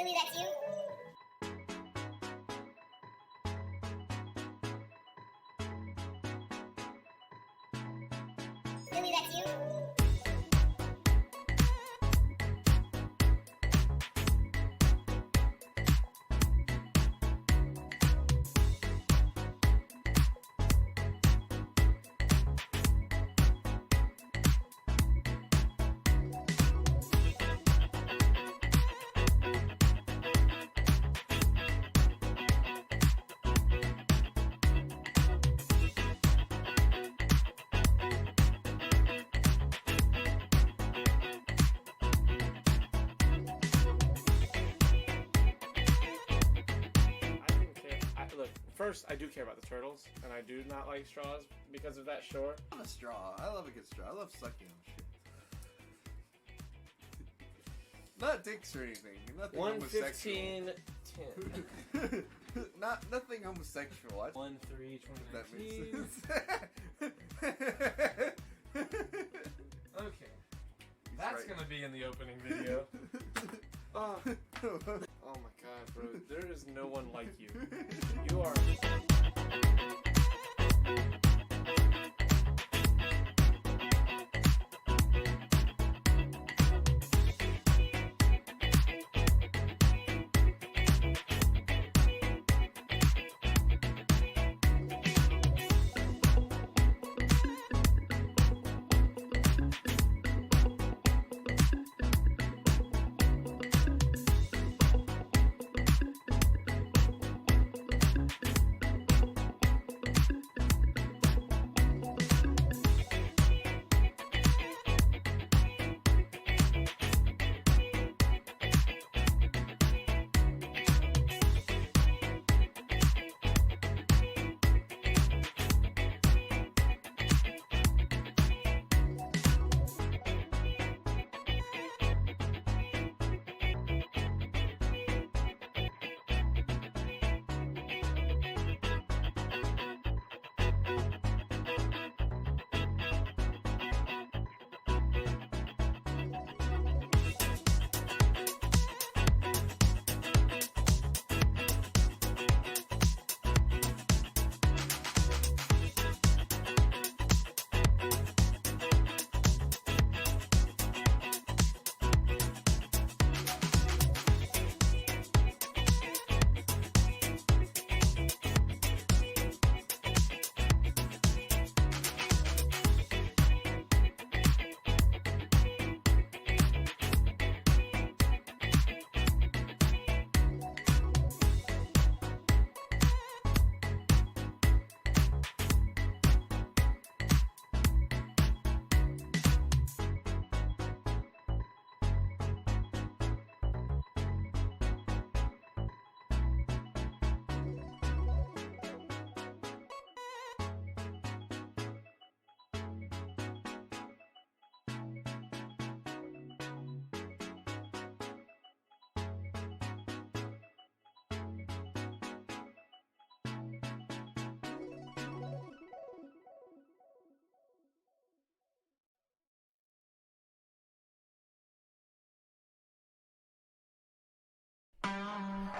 Billy, that's you? Billy, that's you? First, I do care about the turtles, and I do not like straws because of that, sure. I'm a straw. I love a good straw. I love sucking on shit. Not dicks or anything. Nothing 115 10. Nothing homosexual. 1 3 That 2019. makes sense. Okay. That's right. gonna be in the opening video. Oh my god, bro. There is no one like you. You are.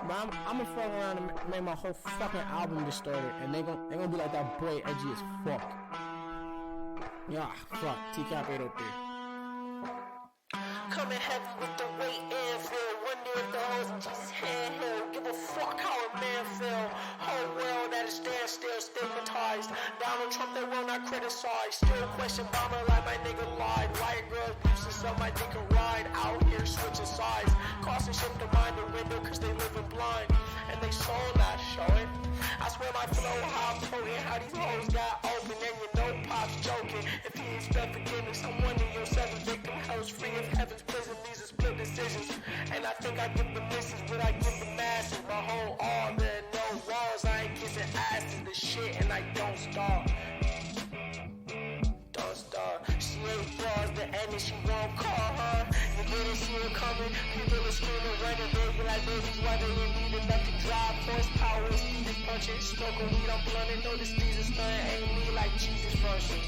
But I'm gonna fuck around and make my whole fucking album distorted, and they gonna be like that boy edgy as fuck. Yeah, fuck. TCAP 803. Coming heavy with the weight and feel. Wonder if the hoes in Jesus' hand held. Give a fuck how a man feel. Whole world at a standstill, stigmatized. Donald Trump, they will not criticize. Still question bomber like my nigga lied. White girls boosting so my dick can ride. Out here switching sides. Crossing ship to mind the window cause they living blind. And they soul not showing. I swear my flow how I'm potent. How these hoes got open and you know Pop's joking. If he expect forgiveness, I'm one of your 7 victim hells free of heaven's prison. These are split decisions. And I think I give the misses, but I give the masses. My whole arm, there are no walls. I ain't kissing asses, the shit, and I don't starve. Don't starve. She ain't bars, the end, and she won't call her. You didn't see her coming. People are screaming, running, baby, like babies. Why they didn't need enough to drive. Horsepower, speed is punching. Smoking weed, I'm blunting. Notice these is stunning. Ain't me like Jesus functions.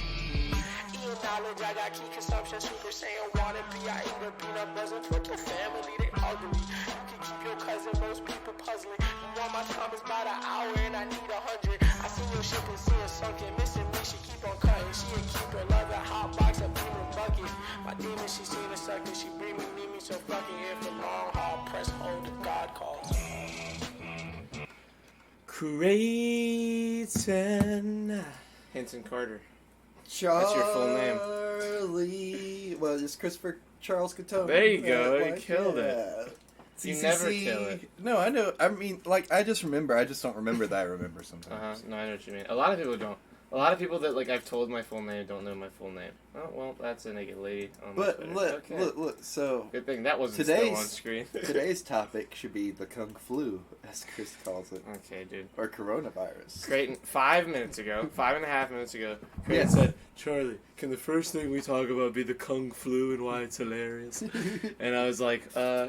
Eating knowledge, I got key consumption. Super Saiyan, wanna be. I eat the peanut buzzing. Fuck your family, they ugly. You can keep your real cousin, most people puzzling. You want my time is about an hour and I need 100. I see your ship and see her sunken. Missing me, she keep on cutting. She a keeper, love a hot box, a beamer bucket. My demon, she seen a sucker. She bring me, need me, so fucking here for long haul. Press hold if God calls. Creighton Henson Carter. Charlie. your full name. Well, it's Christopher Charles Catone. There you go, you killed it. You CCC. never kill it. No, I know. I mean, like, I just remember. I just don't remember that I remember sometimes. No, I know what you mean. A lot of people don't. A lot of people that like I've told my full name don't know my full name. Oh well, that's a naked lady on my But Twitter. look. So Good thing that wasn't still on screen. today's topic should be the Kung Flu, as Chris calls it, Okay, dude. or coronavirus. Creighton, 5 minutes ago, 5.5 minutes ago, Creighton said, Charlie, can the first thing we talk about be the Kung Flu and why it's hilarious? And I was like,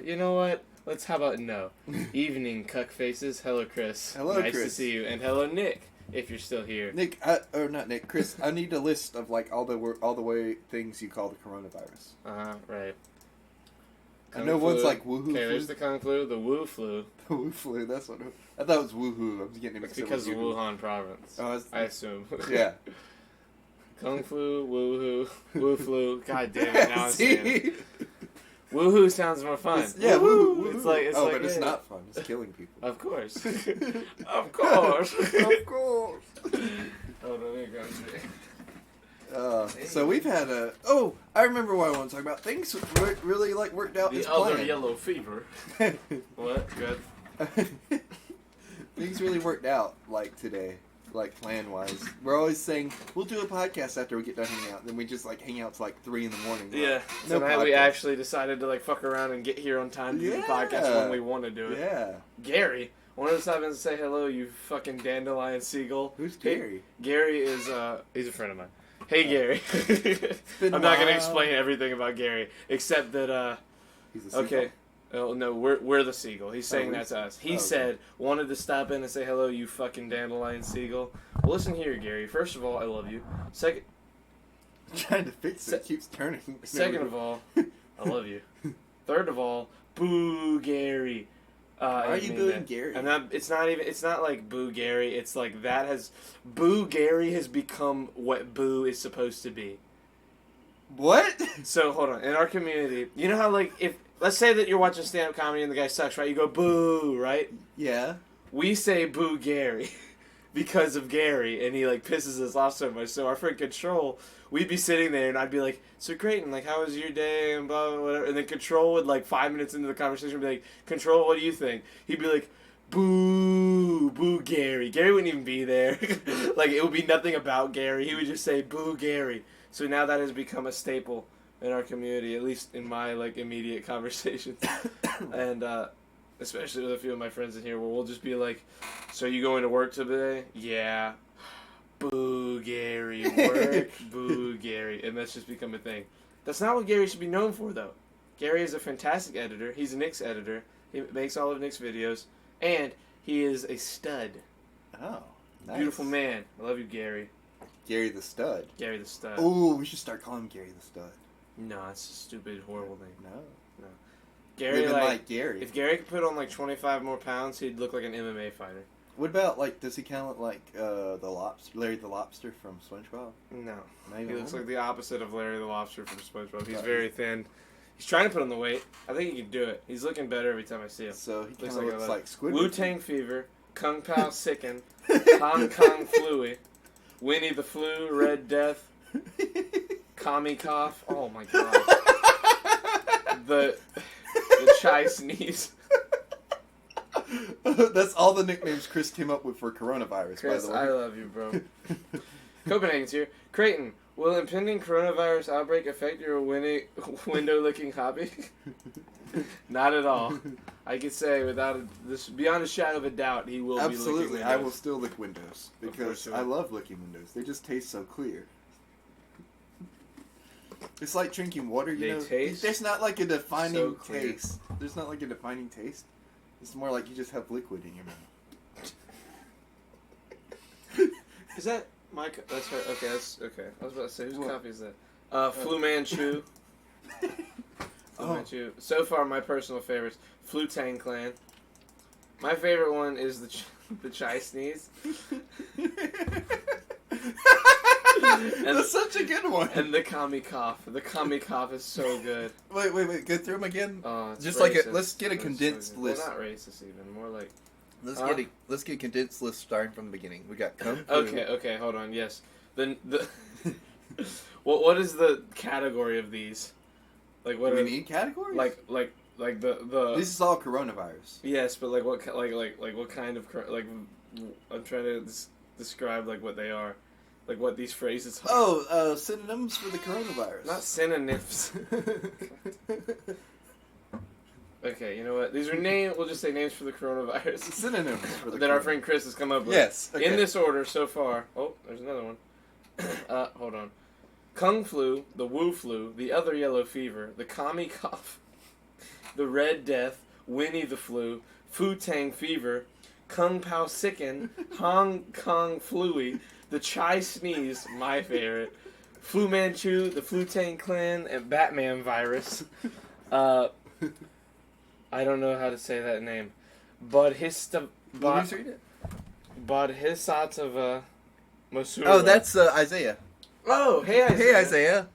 you know what? How about no? Evening, cuck faces. Hello, Chris. Hello, nice Chris. to see you. And hello, Nick, if you're still here. Nick, or not Nick, Chris. I need a list of like all the way things you call the coronavirus. Right. I know one's like woohoo Okay, flu. there's the Kung Flu, the Wu Flu. The Wu flu. That's what I thought it was woohoo. I was getting It's mixed up because with of Yoo-hoo. Wuhan province. Oh, I assume. yeah. Kung Flu, Woohoo, Wu Flu. God damn it! Now I'm saying it. See? Woohoo sounds more fun. Yeah, woo. It's like but it's yeah. not fun. It's killing people. Of course. Of course. Of course. Oh, no, there goes So we've had a. Oh, I remember what I want to talk about. Things really like worked out as the other planned. yellow fever. What? Good. Things really worked out like today, like plan wise. We're always saying we'll do a podcast after we get done hanging out. Then we just like hang out till like 3 a.m. Yeah. No Tonight we podcast. actually decided to like fuck around and get here on time to do the podcast Yeah. when we want to do it. Yeah. Gary, one of the times to say hello, you fucking dandelion seagull. Who's Hey, Gary? Gary is he's a friend of mine. Hey Gary. been I'm a not gonna while. explain everything about Gary except that He's a seagull? okay. Oh no, we're the seagull. He's saying we're that to us. He okay. said wanted to stop in and say hello, you fucking dandelion seagull. Well, listen here, Gary. First of all, I love you. Second I'm trying to fix it. It keeps turning. second of all, I love you. Third of all, boo Gary. Why are you booing Gary? And it's not like boo Gary. It's like boo Gary has become what boo is supposed to be. What? So hold on. In our community, you know how like if let's say that you're watching stand-up comedy and the guy sucks, right? You go boo, right? Yeah. We say boo Gary because of Gary, and he like pisses us off so much. So our friend Control, we'd be sitting there, and I'd be like, "So Creighton, like, how was your day?" and blah blah whatever. And then Control would like 5 minutes into the conversation be like, "Control, what do you think?" He'd be like, "Boo, boo Gary." Gary wouldn't even be there. Like it would be nothing about Gary. He would just say boo Gary. So now that has become a staple in our community, at least in my like immediate conversations, and especially with a few of my friends in here, where we'll just be like, "So you going to work today?" "Yeah." "Boo Gary, work." "Boo Gary," and that's just become a thing. That's not what Gary should be known for, though. Gary is a fantastic editor. He's a Nick's editor. He makes all of Nick's videos, and he is a stud. Oh, nice. Beautiful man. I love you, Gary. Gary the Stud. Gary the stud. Oh, we should start calling him Gary the Stud. No, it's a stupid, horrible name. No. Gary, Living like, like Gary. if Gary could put on like 25 more pounds, he'd look like an MMA fighter. What about like? Does he count like the lobster, Larry the Lobster from SpongeBob? No. Not He even looks one? like the opposite of Larry the Lobster from SpongeBob. He's Right. very thin. He's trying to put on the weight. I think he can do it. He's looking better every time I see him. So he Looks kind of like looks a- like Squidward. Wu-Tang Fever, Kung Pao Sicken, Hong Kong Fluey, Winnie the Flu, Red Death, Kami Cough. Oh my god. The Chai Sneeze. That's all the nicknames Chris came up with for coronavirus. Chris, by the way. I love you, bro. Copenhagen's here. Creighton, will impending coronavirus outbreak affect your window-licking hobby? Not at all. I could say beyond a shadow of a doubt, he will be licking Absolutely, windows. I will still lick windows because sure. I love licking windows. They just taste so clear. It's like drinking water. You They know, taste there's not like a defining so clear. taste. There's not like a defining taste. It's more like you just have liquid in your mouth. Is that my? That's her. Okay, that's okay. I was about to say whose What? copy is that? Flu Manchu. Flu Oh. Manchu. So far, my personal favorites: Flu Tang Clan, My favorite one is the chai sneeze. That's such a good one. And the kami cough. The kami cough is so good. Wait. Go through them again. Oh, it's Just racist. like let's get a It's condensed so good. list. Well, not racist even. More like. Let's get a condensed list starting from the beginning. We got kung fu. Okay. Hold on. Yes. The what is the category of these? Like what Do are we need categories? like the This is all coronavirus. yes, but like what like what kind of like I'm trying to describe like what they are, like what these phrases are. Oh, synonyms for the coronavirus. Not synonyms. Okay, you know what? These are names. We'll just say names for the coronavirus synonyms for the that our friend Chris has come up with. Yes. Okay. In this order so far. Oh, there's another one. Hold on. Kung flu, the Wu flu, the other yellow fever, the kami cough, the red death, Winnie the flu, Fu Tang fever, Kung Pao sicken, Hong Kong fluey, the Chai sneeze, my favorite, Fu Manchu, the Fu Tang clan, and Batman virus. I don't know how to say that name. Bodhisatva Masura. Oh, that's Isaiah. Oh, hey Isaiah. Hey, Isaiah.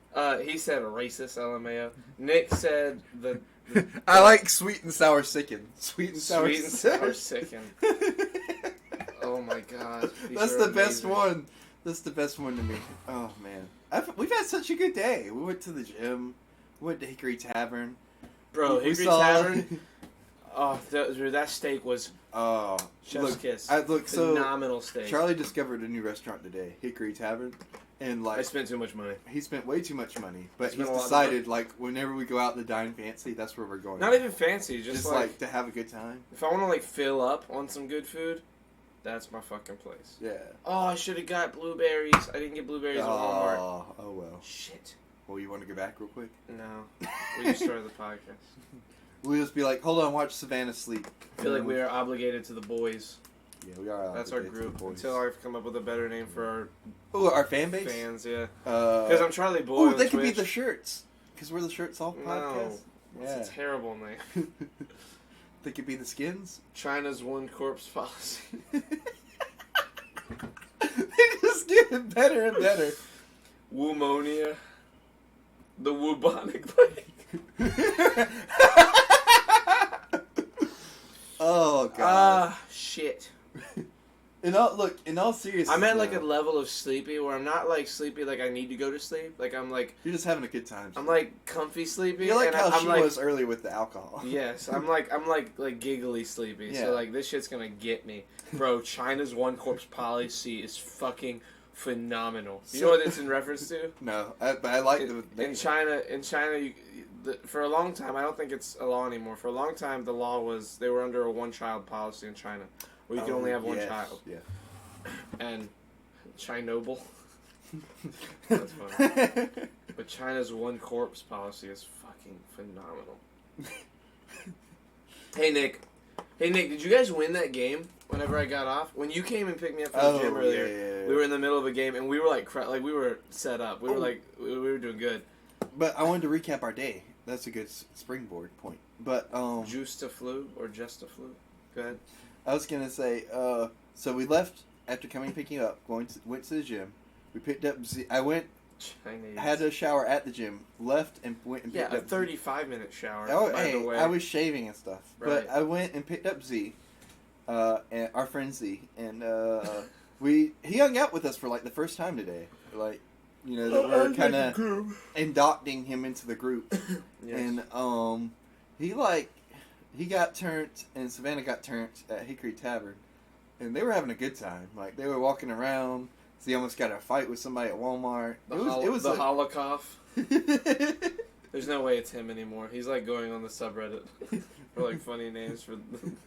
He said racist, LMAO. Nick said the I like sweet and sour sicken. Sweet and sour sweet and sour sicken. Oh my god. That's the best one. That's the best one to me. Oh man, we've had such a good day. We went to the gym. We went to Hickory Tavern. Bro, We Hickory saw- Tavern. Oh, that steak was Oh, chef's look, kiss. so Phenomenal steak. Charlie discovered a new restaurant today, Hickory Tavern, and I like spent too much money. he spent way too much money. But spent he's a lot of decided like whenever we go out to dine fancy, that's where we're going. Not even fancy, just like to have a good time. if I want to like fill up on some good food, that's my fucking place. Yeah. Oh, I should have got blueberries. I didn't get blueberries at Walmart. Oh well. Shit. Well, you want to go back real quick? No. We just started the podcast. We'll just be like, hold on, watch Savannah sleep. I feel like we are obligated to the boys. Yeah, we are. That's our obligated to the group. boys. Until I've come up with a better name for Oh, our fan our base. fans, yeah. Because I'm Charlie Boy. Oh, on they could be Twitch. the shirts. Because we're the Shirts Off podcast. No. It's a terrible name. They could be the skins. China's one corpse policy. They just get better and better. Woomonia. The Wubonic Plague. Oh god. Ah, shit. In all seriousness, I'm at like a though, level of sleepy where I'm not like sleepy like I need to go to sleep. Like I'm like you're just having a good time. I'm like comfy sleepy. You're like and how I'm she like, was earlier with the alcohol. Yes, I'm like giggly sleepy. Yeah. So like this shit's gonna get me, bro. China's one corpse policy is fucking phenomenal. You know what it's in reference to? No, but I like the In China, for a long time, I don't think it's a law anymore. For a long time, the law was they were under a one-child policy in China, where you can only have one child. Yeah. And Chernobyl. That's funny. But China's one corpse policy is fucking phenomenal. Hey Nick, did you guys win that game? Whenever I got off, when you came and picked me up from the gym earlier, yeah. we were in the middle of a game and we were like we were set up. We were like we were doing good. But I wanted to recap our day. That's a good springboard point. But Just a flu or just a flu? Go ahead. I was gonna say, so we left after coming picking you up. Went to the gym. We picked up Z. I went, Chinese. had a shower at the gym. Left and went and picked a up 35-minute shower. Oh, by the hey, way. I was shaving and stuff. Right. But I went and picked up Z, and our friend Z, and he hung out with us for like the first time today. Like, you know, that we're kind of inducting him into the group. Yes. And he got turned, and Savannah got turned at Hickory Tavern, and they were having a good time. Like they were walking around. Z almost got in a fight with somebody at Walmart. It was the like, Holocaust. There's no way it's him anymore. He's like going on the subreddit for like funny names for,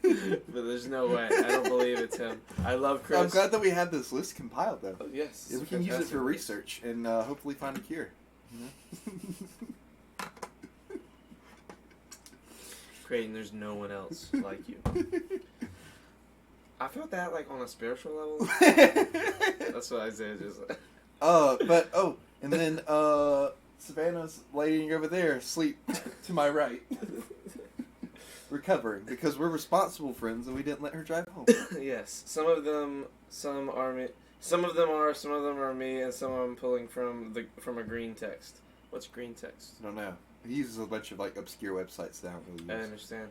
but there's no way. I don't believe it's him. I love Chris. I'm glad that we have this list compiled though. Yes, Yeah, we it's can use it fantastic. for research and hopefully find a cure. You know? Creighton, there's no one else like you. I felt that like on a spiritual level. That's what Isaiah just said. And then Savannah's laying over there asleep to my right. recovering because we're responsible friends and we didn't let her drive home. Yes, some of them are me, some of them are me, and some of them pulling from a green text. What's green text? I don't know. He uses a bunch of like obscure websites that I don't really I use. understand.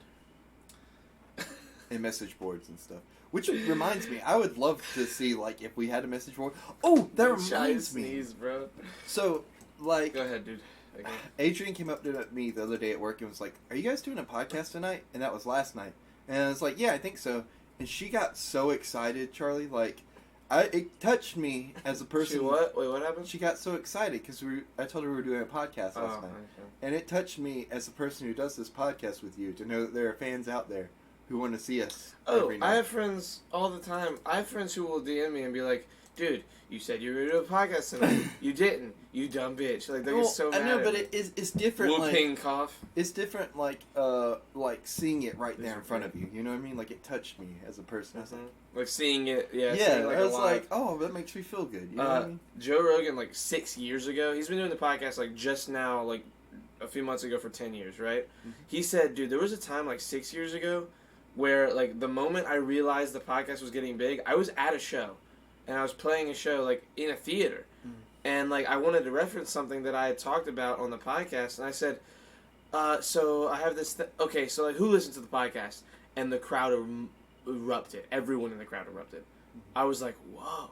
And message boards and stuff. Which reminds me, I would love to see like if we had a message board. Oh, that reminds me. Sneeze, bro. So, like, Go ahead, dude. Okay. Adrian came up to me the other day at work and was like, "Are you guys doing a podcast tonight?" And that was last night. And I was like, "Yeah, I think so." And she got so excited, Charlie. Like, it touched me as a person. She what? Wait, what happened? She got so excited because I told her we were doing a podcast last night, and it touched me as a person who does this podcast with you to know that there are fans out there who want to see us. Oh, every night. I have friends all the time. I have friends who will DM me and be like, "Dude, you said you were going to do a podcast tonight. You didn't. You dumb bitch." Like they get so mad. I know, at but me. it's different. Whooping Like, cough. it's different, like seeing it right there in front of you. You know what I mean? Like it touched me as a person. I was like, Like seeing it, yeah. yeah, seeing, like, I was alive. like, oh, that makes me feel good. You know what I mean? Joe Rogan, like 6 years ago, he's been doing the podcast like just now, like a few months ago for 10 years, right? Mm-hmm. He said, dude, there was a time like 6 years ago where like the moment I realized the podcast was getting big, I was at a show and I was playing a show like in a theater. And like I wanted to reference something that I had talked about on the podcast, and I said, so I have this okay, so like who listens to the podcast? And the crowd erupted. Everyone in the crowd erupted. I was like, whoa,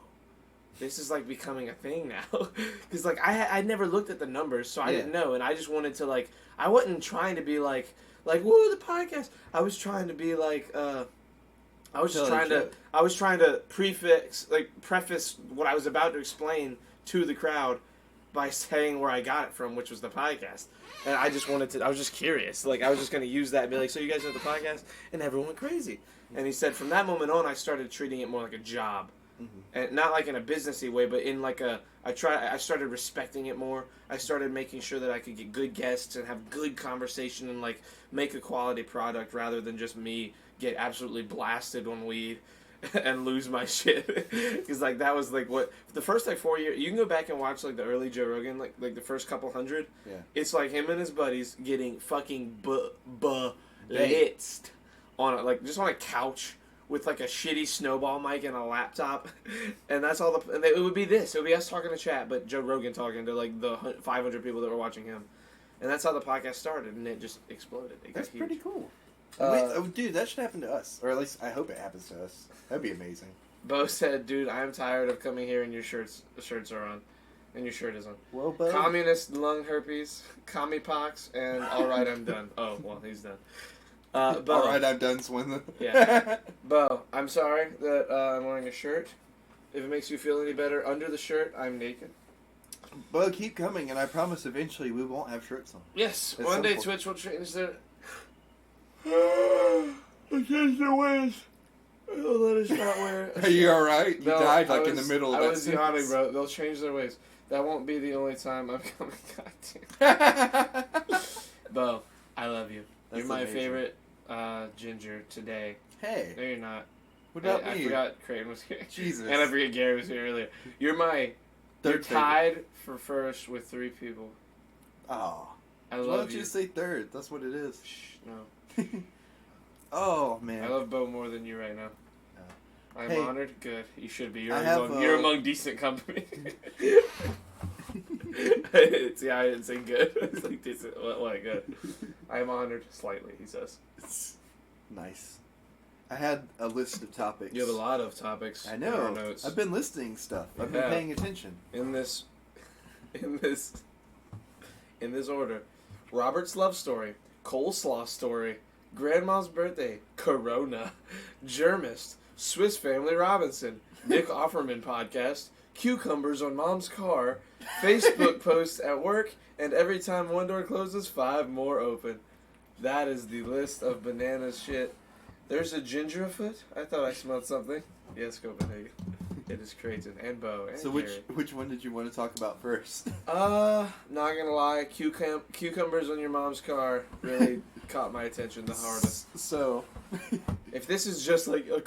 this is like becoming a thing now. Because like I never looked at the numbers, so I didn't know, and I just wanted to like, I wasn't trying to be like woo, the podcast. I was trying to be like I was just trying to preface what I was about to explain to the crowd by saying where I got it from, which was the podcast. And I just wanted to, I was just curious. Like, I was just going to use that and be like, so you guys know the podcast? And everyone went crazy. And he said, from that moment on, I started treating it more like a job. And not like in a businessy way, but in like I started respecting it more. I started making sure that I could get good guests and have good conversation and like make a quality product rather than just me get absolutely blasted on weed and lose my shit. Because like that was like what the first like 4 years. You can go back and watch like the early Joe Rogan, like the first couple hundred. Yeah. It's like him and his buddies getting fucking blitzed on like just on a couch with like a shitty snowball mic and a laptop, and that's all and it would be this. It would be us talking to chat, but Joe Rogan talking to like the 500 people that were watching him, and that's how the podcast started, and it just exploded. It That's got huge. pretty cool. Uh, Dude, that should happen to us, or at least I hope it happens to us. That'd be amazing. Bo said, "Dude, I am tired of coming here and the shirts are on, and your shirt is on. Well, bud. Communist lung herpes, commie pox, and all right, I'm done. Oh well, he's done. Bo, All right, I'm done, Swindler. Yeah. Bo, I'm sorry that I'm wearing a shirt. If it makes you feel any better, under the shirt, I'm naked. Bo, keep coming, and I promise eventually we won't have shirts on. Yes, At one some day point. Twitch will change their... I changed their ways. They'll let us not wear... Are you alright? You No, died I like in was- the middle of I that was sentence. yawning, bro. They'll change their ways. That won't be the only time I'm coming. Goddamn. Bo, I love you. That's You're my amazing. favorite ginger today. Hey, No, you're not. what about I me? forgot Creighton was here. Jesus. And I forget Gary was here earlier. You're you're Third favorite. tied for first with 3 people. Oh. I Why love don't you you. say third? That's what it is. Shh, no. Oh, man. I love Bo more than you right now. I'm Hey. honored. Good. You should be. You're I have, among, you're among decent company. See, I didn't say good. It's like decent. What good? I'm honored slightly, he says. Nice. I had a list of topics. You have a lot of topics. I in your know. notes. I've been listing stuff. I've You been have. paying attention. in this order: Robert's love story, coleslaw story, grandma's birthday, Corona, Germist, Swiss Family Robinson, Nick Offerman podcast, cucumbers on mom's car, Facebook posts at work, and every time one door closes, 5 more open. That is the list of bananas shit. There's a ginger afoot. I thought I smelled something. Yes, Copenhagen. It is Creighton and Bo and So Gary. which one did you want to talk about first? Not gonna lie, cucumbers on your mom's car really caught my attention the hardest. So, If this is just like I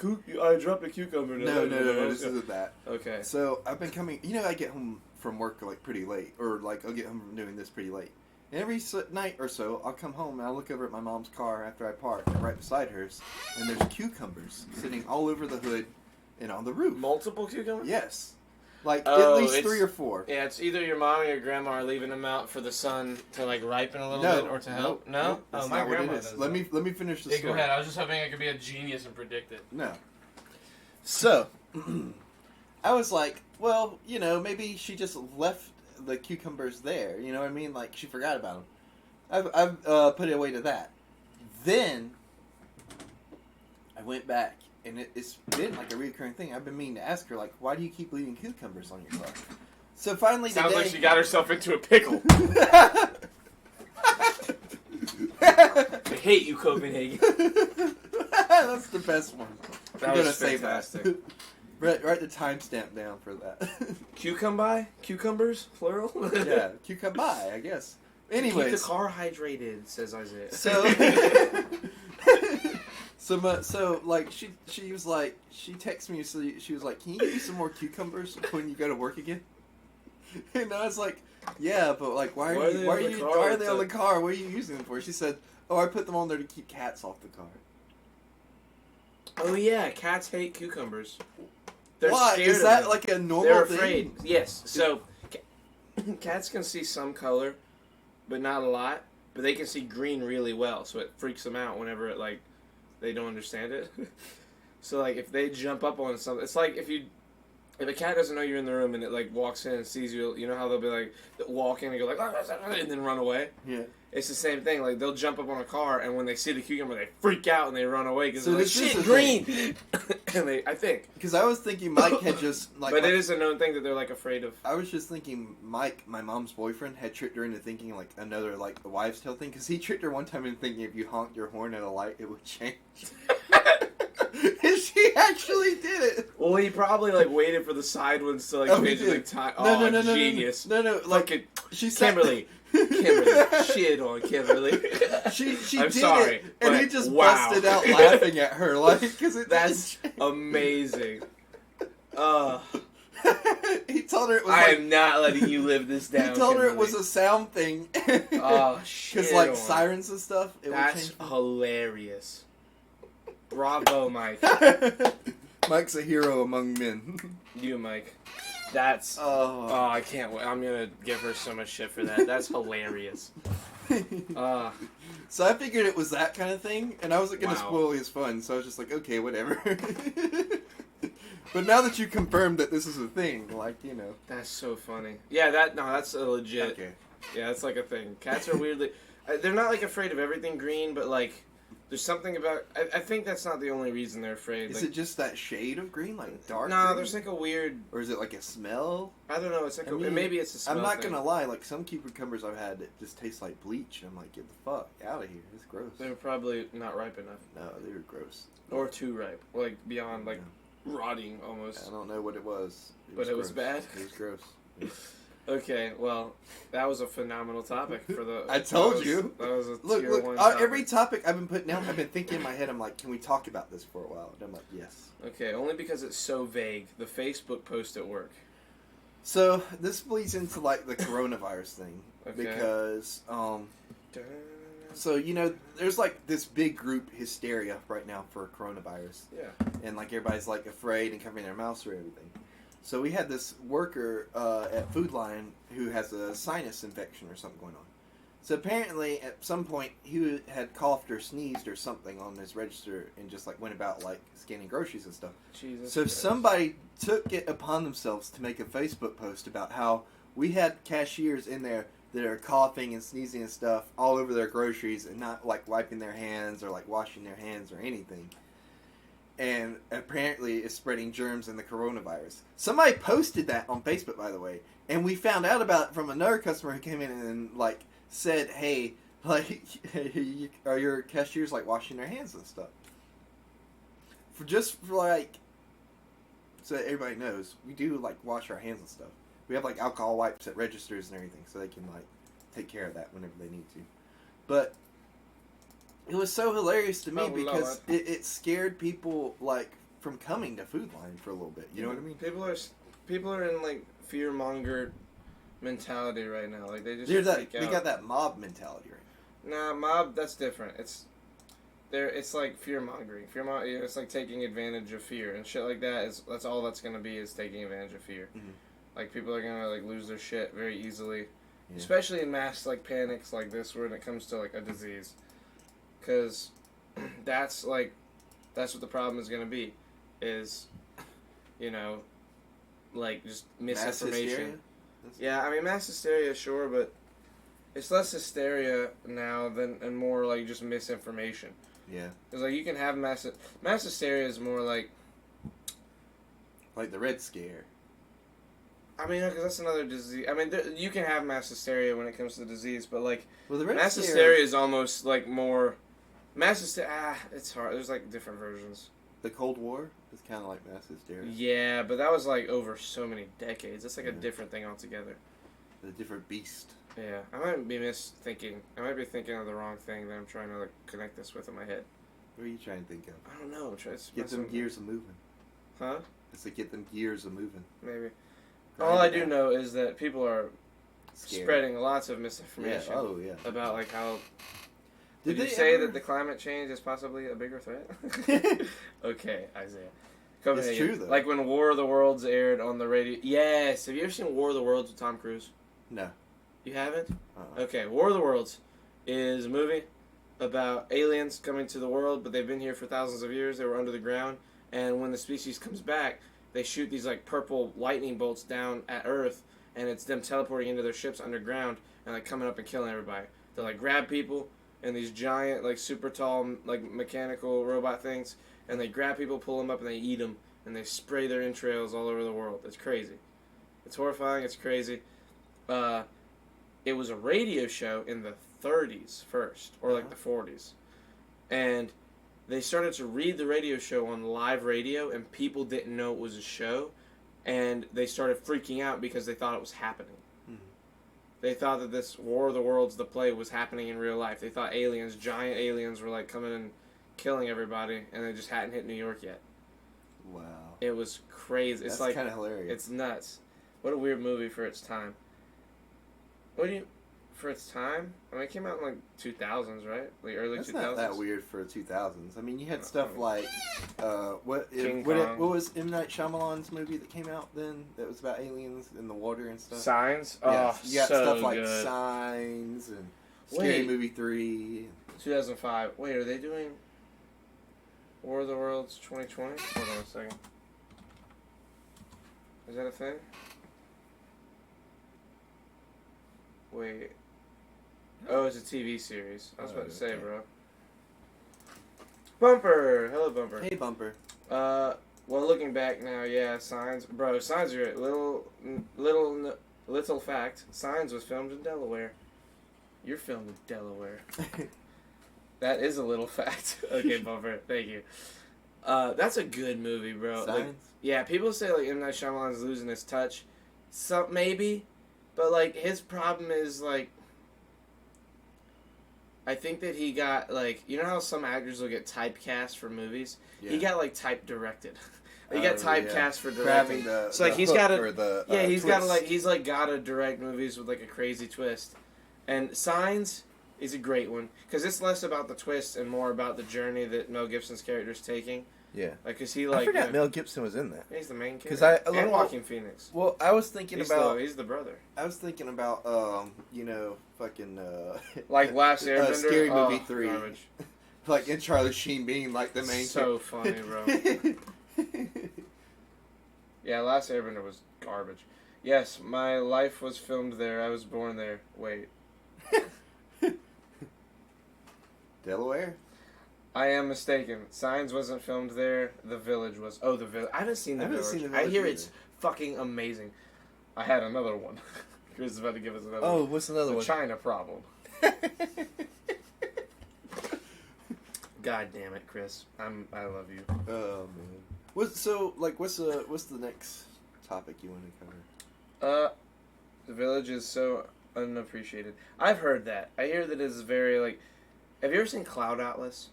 dropped a cucumber. no, this isn't that. Okay. So I've been coming. You know, I get home from work like pretty late, or like I'll get home from doing this pretty late, Every night or so, I'll come home and I'll look over at my mom's car after I park right beside hers, and there's cucumbers sitting all over the hood and on the roof. Multiple cucumbers? Yes. Like, Oh, at least it's- 3 or 4. Yeah, it's either your mom or your grandma are leaving them out for the sun to like ripen a little No, bit or to help. No, Nope, that's oh, my not what it grandma is. does. Let that. me finish the Hey, story. go ahead. I was just hoping I could be a genius and predict it. No. So, I was like, well, you know, maybe she just left the cucumbers there. You know what I mean? Like, she forgot about them. I've put it away to that. Then, I went back, and it's been like a recurring thing. I've been meaning to ask her, like, why do you keep leaving cucumbers on your car? So finally Sounds today... like she got herself into a pickle. I hate you, Copenhagen. That's the best one. That I'm was gonna say fantastic. that. Write the timestamp down for that. Cucumbers, plural. Yeah, cucumber, I guess. Anyways, Keep the car hydrated, says Isaiah. so like she was like she texted me, so she was like, can you give me some more cucumbers when you go to work again? And I was like, yeah, but like why are they on the car? What are you using them for? She said, oh, I put them on there to keep cats off the car. Oh yeah, cats hate cucumbers. They're Why? scared Is of that them. like a normal They're thing? afraid. Yes. So cats can see some color, but not a lot. But they can see green really well, so it freaks them out whenever it like they don't understand it. So like if they jump up on something, it's like if a cat doesn't know you're in the room and it like walks in and sees you, you know how they'll be like walk in and go like and then run away. Yeah. It's the same thing. Like they'll jump up on a car and when they see the cucumber, they freak out and they run away because So they're like, this is shit, the green. And I think. Because I was thinking Mike had just like. But it is a known thing that they're like afraid of. I was just thinking Mike, my mom's boyfriend, had tricked her into thinking like another like the wives' tale thing. Because he tricked her one time into thinking if you honked your horn at a light, it would change. And she actually did it. Well, he probably like waited for the side ones to like Oh, he change it did. like time. No, Oh, no, genius! No, Like like she said. Kimberly, shit on Kimberly. She I'm did sorry, it, and he but just wow. busted out laughing at her, like because it. That's didn't amazing. change. He told her it was. I like, am not letting you live this he down. told her it was Kimberly. a sound thing. Oh shit! Because like on. sirens and stuff, it That's would hilarious. Bravo, Mike. change. Mike's a hero among men. You, Mike. That's. Oh. Oh, I can't wait. I'm gonna give her so much shit for that. That's hilarious. So I figured it was that kind of thing, and I wasn't going to Wow. spoil his fun, so I was just like, okay, whatever. But now that you confirmed that this is a thing, like, you know. That's so funny. Yeah, that's a legit. Okay. Yeah, that's like a thing. Cats are weirdly. They're not like afraid of everything green, but like, there's something about. I think that's not the only reason they're afraid. Is like, it just that shade of green, like dark no, green? there's like a weird. Or is it like a smell? I don't know. It's like I mean, maybe it's a smell. I'm not thing. going to lie, like, some cucumbers I've had that just taste like bleach, and I'm like, get the fuck out of here. It's gross. They were probably not ripe enough, No, they were gross. or too ripe, like beyond like rotting almost. I don't know what it was. But it was gross. bad? It was gross. Okay, well, that was a phenomenal topic for the. I told that was- you. That was a Look, tier look, one every topic I've been putting down, I've been thinking in my head, I'm like, can we talk about this for a while? And I'm like, yes. Okay, only because it's so vague. The Facebook post at work. So, this bleeds into, like, the coronavirus thing. Okay. Because, so, you know, there's, like, this big group hysteria right now for coronavirus. Yeah. And, like, everybody's, like, afraid and covering their mouths or everything. So, we had this worker at Food Lion who has a sinus infection or something going on. So, apparently, at some point, he had coughed or sneezed or something on his register and just, like, went about, like, scanning groceries and stuff. Jesus. So Christ. somebody took it upon themselves to make a Facebook post about how we had cashiers in there that are coughing and sneezing and stuff all over their groceries and not like wiping their hands or like washing their hands or anything. And apparently it's spreading germs in the coronavirus. Somebody posted that on Facebook, by the way, and we found out about it from another customer who came in and like said, "Hey, like, are your cashiers like washing their hands and stuff?" For like, so that everybody knows, we do like wash our hands and stuff. We have like alcohol wipes at registers and everything, so they can like take care of that whenever they need to. But it was so hilarious to me Oh, because it scared people like from coming to Food Line for a little bit. You know what I mean? People are in like fear monger mentality right now. Like they just They're that, freak they out. got that mob mentality right Nah, mob. That's different. It's like fear mongering. It's like taking advantage of fear and shit like that. That's all that's gonna be is taking advantage of fear. Mhm. Like people are gonna like lose their shit very easily, Yeah. especially in mass like panics like this when it comes to like a disease, because that's what the problem is gonna be, is, like just Mass misinformation. hysteria? Yeah, I mean mass hysteria, sure, but it's less hysteria now and more like just misinformation. Yeah. Because like you can have mass hysteria is more like, Like the Red Scare. I mean, because that's another disease. I mean, you can have mass hysteria when it comes to the disease, but like Well, the Red mass Scare, hysteria is almost like more mass hysteria. It's hard. There's like different versions. the Cold War is kind of like mass hysteria. Yeah, but that was like over so many decades. It's like a Yeah. different thing altogether. The different beast. Yeah, I might be misthinking. I might be thinking of the wrong thing that I'm trying to like connect this with in my head. What are you trying to think of? I don't know. I'm trying to Get them gears a moving. Huh? It's to get them gears a moving. Maybe. Right All I do now. know is that people are Scared. spreading lots of Yeah. misinformation Oh yeah. about like how. Did Did you they say ever- that the climate change is possibly a bigger threat? Okay, Isaiah. It's true, though. Like when War of the Worlds aired on the radio. Yes. Have you ever seen War of the Worlds with Tom Cruise? No. You haven't? Uh-uh. Okay. War of the Worlds is a movie about aliens coming to the world, but they've been here for thousands of years. They were under the ground, and when the species comes back, they shoot these like purple lightning bolts down at Earth, and it's them teleporting into their ships underground and like coming up and killing everybody. They like grab people and these giant like super tall like mechanical robot things, and they grab people, pull them up, and they eat them, and they spray their entrails all over the world. It's crazy. It's horrifying. It's crazy. It was a radio show in the 30s first, or like the 40s, and they started to read the radio show on live radio, and people didn't know it was a show, and they started freaking out because they thought it was happening. Mhm. They thought that this War of the Worlds, the play, was happening in real life. They thought aliens, giant aliens, were like coming and killing everybody, and they just hadn't hit New York yet. Wow. It was crazy. It's That's like kind of hilarious. it's nuts. What a weird movie for its time. What do you for its time? I mean, it came out in like 2000s, right? Like early That's 2000s. not that weird for 2000s. I mean, you had stuff Oh. like King what Kong. was M. Night Shyamalan's movie that came out then that was about aliens in the water and stuff? Signs. Yeah, Oh, you got so stuff like good. Signs and Scary Wait. Movie 3. 2005. Wait, are they doing War of the Worlds 2020? Hold on a second. Is that a thing? Wait. Oh, it's a TV series. I was about to say, okay. bro. Bumper! Hello, Bumper. Hey, Bumper. Well, looking back now, yeah, Signs. Bro, Signs are little fact. Signs was filmed in Delaware. You're filmed in Delaware. That is a little fact. Okay, Bumper. Thank you. That's a good movie, bro. Like, Signs? yeah, people say like M. Night Shyamalan's losing his touch. Some maybe, but like his problem is like, I think that he got like, you know how some actors will get typecast for movies. Yeah. He got like type directed. He got typecast for Grabbing directing. the, So like the he's hook got or to the yeah, he's got to twist. like he's like got to direct movies with like a crazy twist. And Signs is a great one because it's less about the twist and more about the journey that Mel Gibson's character is taking. Yeah. Like, cause he I like forgot you know, Mel Gibson was in that. he's the main 'Cause character. I- and well, Joaquin Phoenix. Well, I was thinking He's the brother. I was thinking about fucking Like Last Airbender. Scary Movie Oh, 3. Garbage. like and Charlie Sheen being like the main So funny, bro. Yeah, Last Airbender was garbage. Yes, my life was filmed there. I was born there. Wait. Delaware? I am mistaken. Signs wasn't filmed there. The Village was. Oh, The Village. I haven't seen The I haven't Village. seen The I Village hear either. it's fucking amazing. I had another one. Chris is about to give us another Oh, one. what's another The one? China Problem. God damn it, Chris. I love you. Oh man. What's the next topic you want to cover? The Village is so unappreciated. I've heard that. I hear that it's very like. Have you ever seen Cloud Atlas?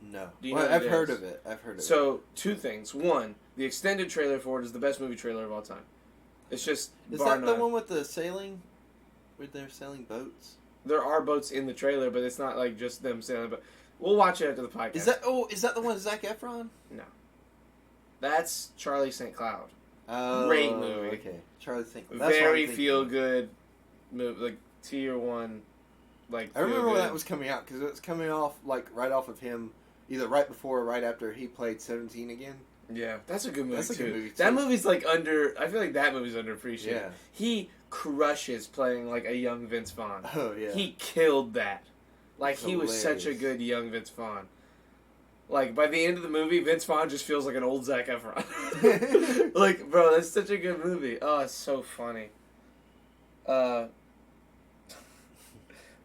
No. Do you Well, know what I've it heard is? of it. I've heard of it. So, two things. One, the extended trailer for it is the best movie trailer of all time. It's just Is bar that the none. one with the sailing? Where they're sailing boats? There are boats in the trailer, but it's not like just them sailing. But we'll watch it after the podcast. Is that the one with Zac Efron? No. That's Charlie St. Cloud. Oh, Great movie. Okay, Charlie Think. Very feel good movie, like tier 1. Like I remember when feel-good. that was coming out because it was coming off like right off of him, either right before or right after he played 17 again. Yeah, that's a good movie, That's a too. good movie, That too. movie's like I feel like that movie's underappreciated. Yeah. He crushes playing like a young Vince Vaughn. Oh yeah. He killed that. Like, he was such a Hilarious. good young Vince Vaughn. Like, by the end of the movie, Vince Vaughn just feels like an old Zac Efron. Like, bro, that's such a good movie. Oh, it's so funny.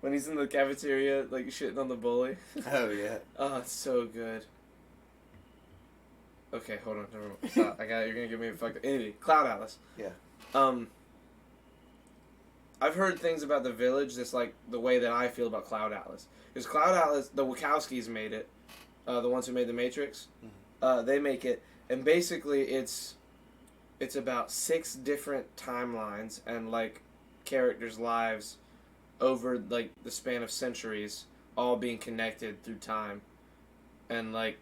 When he's in the cafeteria, like, shitting on the bully. Oh yeah. Oh, it's so good. Okay, hold on. Never mind. Stop. You're gonna give me a fucked up. Anyway, Cloud Atlas. Yeah. I've heard things about The Village that's like the way that I feel about Cloud Atlas. Because Cloud Atlas, the Wachowskis made it. The ones who made The Matrix. They make it. And basically it's about 6 different timelines and like characters' lives over like the span of centuries, all being connected through time. And like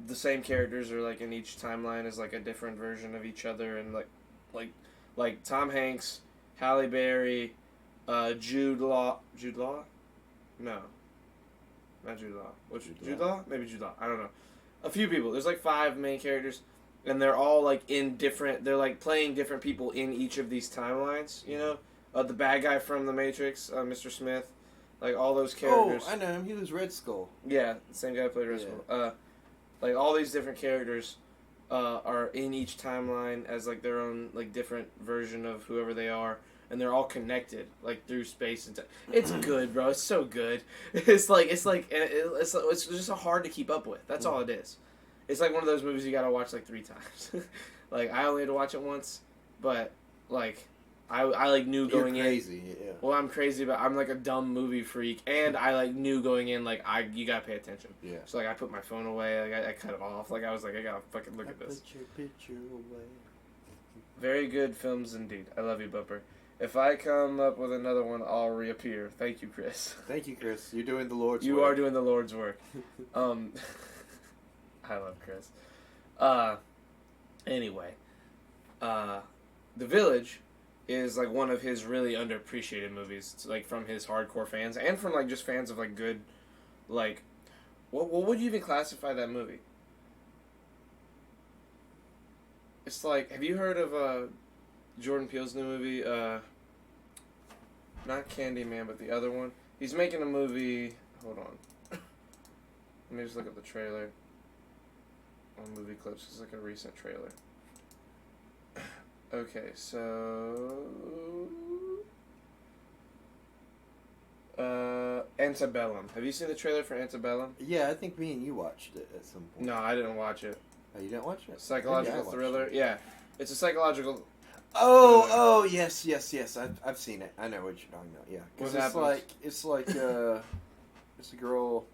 the same characters are like in each timeline is like a different version of each other, and like Tom Hanks, Halle Berry, Jude Law? No. Not Jude Law. Jude Law? Maybe Jude Law. I don't know. A few people. There's like 5 main characters, and they're all like they're like playing different people in each of these timelines, you know? The bad guy from The Matrix, Mr. Smith, like all those characters. Oh, I know him. He was Red Skull. Yeah, the same guy who played Red Skull. Like all these different characters are in each timeline as like their own like different version of whoever they are, and they're all connected like through space and time. It's good, bro. It's so good. It's just so hard to keep up with. That's all it is. It's like one of those movies you gotta watch like 3 times. Like I only had to watch it once, but like I like knew going You're crazy, yeah. Well, I'm crazy about. I'm like a dumb movie freak, and I like knew going in like you gotta pay attention. Yeah. So like I put my phone away, like I cut it off. Like I was like I gotta fucking look at this. Put your picture away. Very good films indeed. I love you, Bumper. If I come up with another one, I'll reappear. Thank you, Chris. Thank you, Chris. You're doing the Lord's work. You are doing the Lord's work. I love Chris. Anyway, The Village is like one of his really underappreciated movies. It's like from his hardcore fans and from like just fans of like good, like, what would you even classify that movie? It's like, have you heard of Jordan Peele's new movie? Not Candyman, but the other one. He's making a movie. Hold on. Let me just look at the trailer on Movie Clips. It's like a recent trailer. Okay, so Antebellum. Have you seen the trailer for Antebellum? Yeah, I think me and you watched it at some point. No, I didn't watch it. Oh, you didn't watch it? Psychological Maybe I watched thriller. it. Yeah, it's a psychological. Oh, yes. I've seen it. I know what you're talking about. Yeah, What because happens? it's like it's a girl.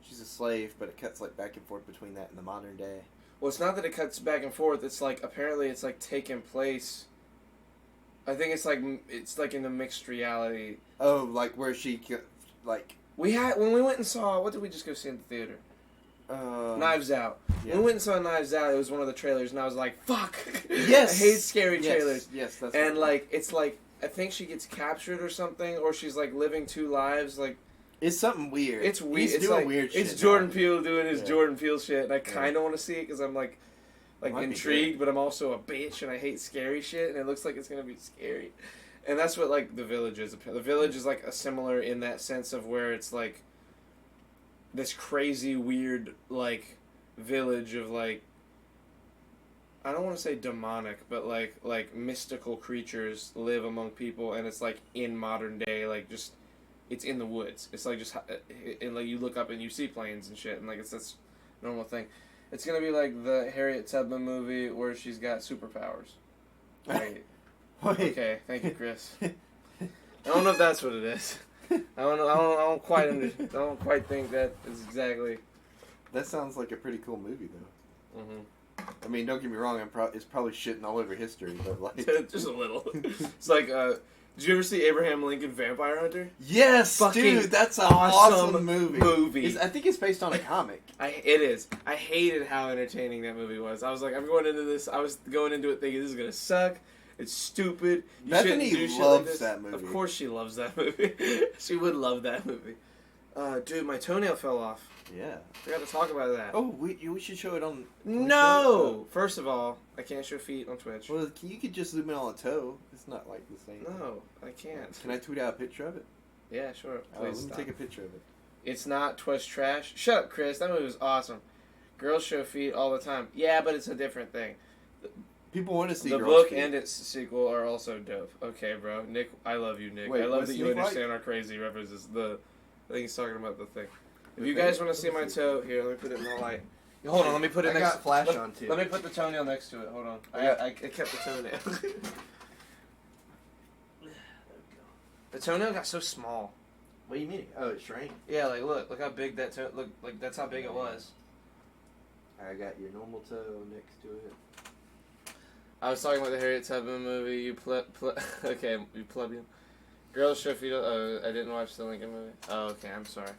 She's a slave, but it cuts like back and forth between that and the modern day. Well, it's not that it cuts back and forth. It's like apparently it's like taking place. I think it's like in the mixed reality. Oh, like where she like We had when we went and saw, what did we just go see in the theater? Knives Out. yeah. When we went and saw Knives Out, it was one of the trailers, and I was like, "Fuck!" Yes, I hate scary trailers. Yes, that's And what- like, it's like I think she gets captured or something, or she's like living 2 lives. Like it's something weird. it's weird. He's It's doing like weird shit. it's Jordan now. Peele doing his Yeah. Jordan Peele shit, and I kind of want to see it because I'm like Might be intrigued, but I'm also a bitch, and I hate scary shit, and it looks like it's gonna be scary. And that's what like The Village is. The Village is like a similar in that sense of where it's like this crazy weird like village of like, I don't want to say demonic, but like mystical creatures live among people, and it's like in modern day, like just it's in the woods. It's like just and like you look up and you see planes and shit, and like it's this normal thing. It's gonna be like the Harriet Tubman movie where she's got superpowers. Right. Wait. Okay, thank you, Chris. I don't know if that's what it is. I don't quite think that is exactly. That sounds like a pretty cool movie, though. Mm-hmm. I mean, don't get me wrong. It's probably shitting all over history, but like, Just a little. It's like, did you ever see Abraham Lincoln Vampire Hunter? yes, Fucking dude, that's an awesome awesome movie. I think it's based on a comic. It is. I hated how entertaining that movie was. I was like, I'm going into this. I was going into it thinking this is gonna suck. It's stupid. You Bethany shouldn't do shit loves like this. that movie. Of course, she loves that movie. She would love that movie. Dude, my toenail fell off. Yeah. Forgot to talk about that. Oh, we should show it on. No! First of all, I can't show feet on Twitch. Well, you could just zoom in on a toe. It's not like the same. No, I can't. Can I tweet out a picture of it? Yeah, sure. Oh, Please let me stop. take a picture of it. It's not Twas trash. Shut up, Chris. That movie was awesome. Girls show feet all the time. Yeah, but it's a different thing. People want to see The girls' book feet. and its sequel are also dope. Okay, bro. Nick, I love you, Nick. Wait, I love what's that you Nick like? understand our crazy references. I think he's talking about the thing. If The you thing? guys want to see my toe, here, let me put it in the light. Hold on, let me put it I next. got flash let, on too. Let me put the toenail next to it. Hold on. Yeah. I kept the toenail. The toenail got so small. What do you mean? Oh, it shrank. Yeah, like look how big that toe. Look, like that's how big it was. I got your normal toe next to it. I was talking about the Harriet Tubman movie. You okay, you plebeian. Girls show feet. Oh, I didn't watch the Lincoln movie. Oh, okay. I'm sorry.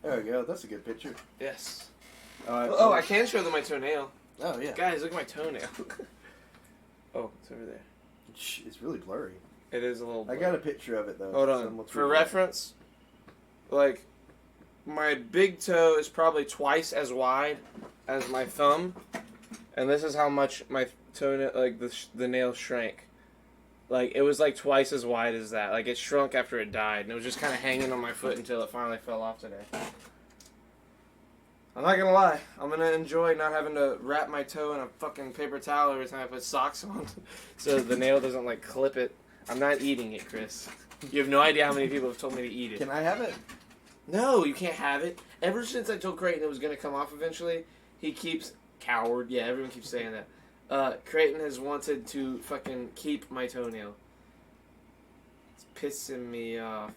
There we go. That's a good picture. Yes. Oh, I can show them my toenail. Oh yeah. Guys, look at my toenail. Oh, it's over there. It's really blurry. It is a little. I blurry. got a picture of it though. Hold so on. we'll For tweet it out. reference, like my big toe is probably twice as wide as my thumb, and this is how much my toenail, like the nail shrank. Like it was like twice as wide as that. Like it shrunk after it died, and it was just kind of hanging on my foot until it finally fell off today. I'm not gonna lie. I'm gonna enjoy not having to wrap my toe in a fucking paper towel every time I put socks on, so the nail doesn't like clip it. I'm not eating it, Chris. You have no idea how many people have told me to eat it. Can I have it? No, you can't have it. Ever since I told Creighton it was gonna come off eventually, he keeps coward. Yeah, everyone keeps saying that. Creighton has wanted to fucking keep my toenail. It's pissing me off.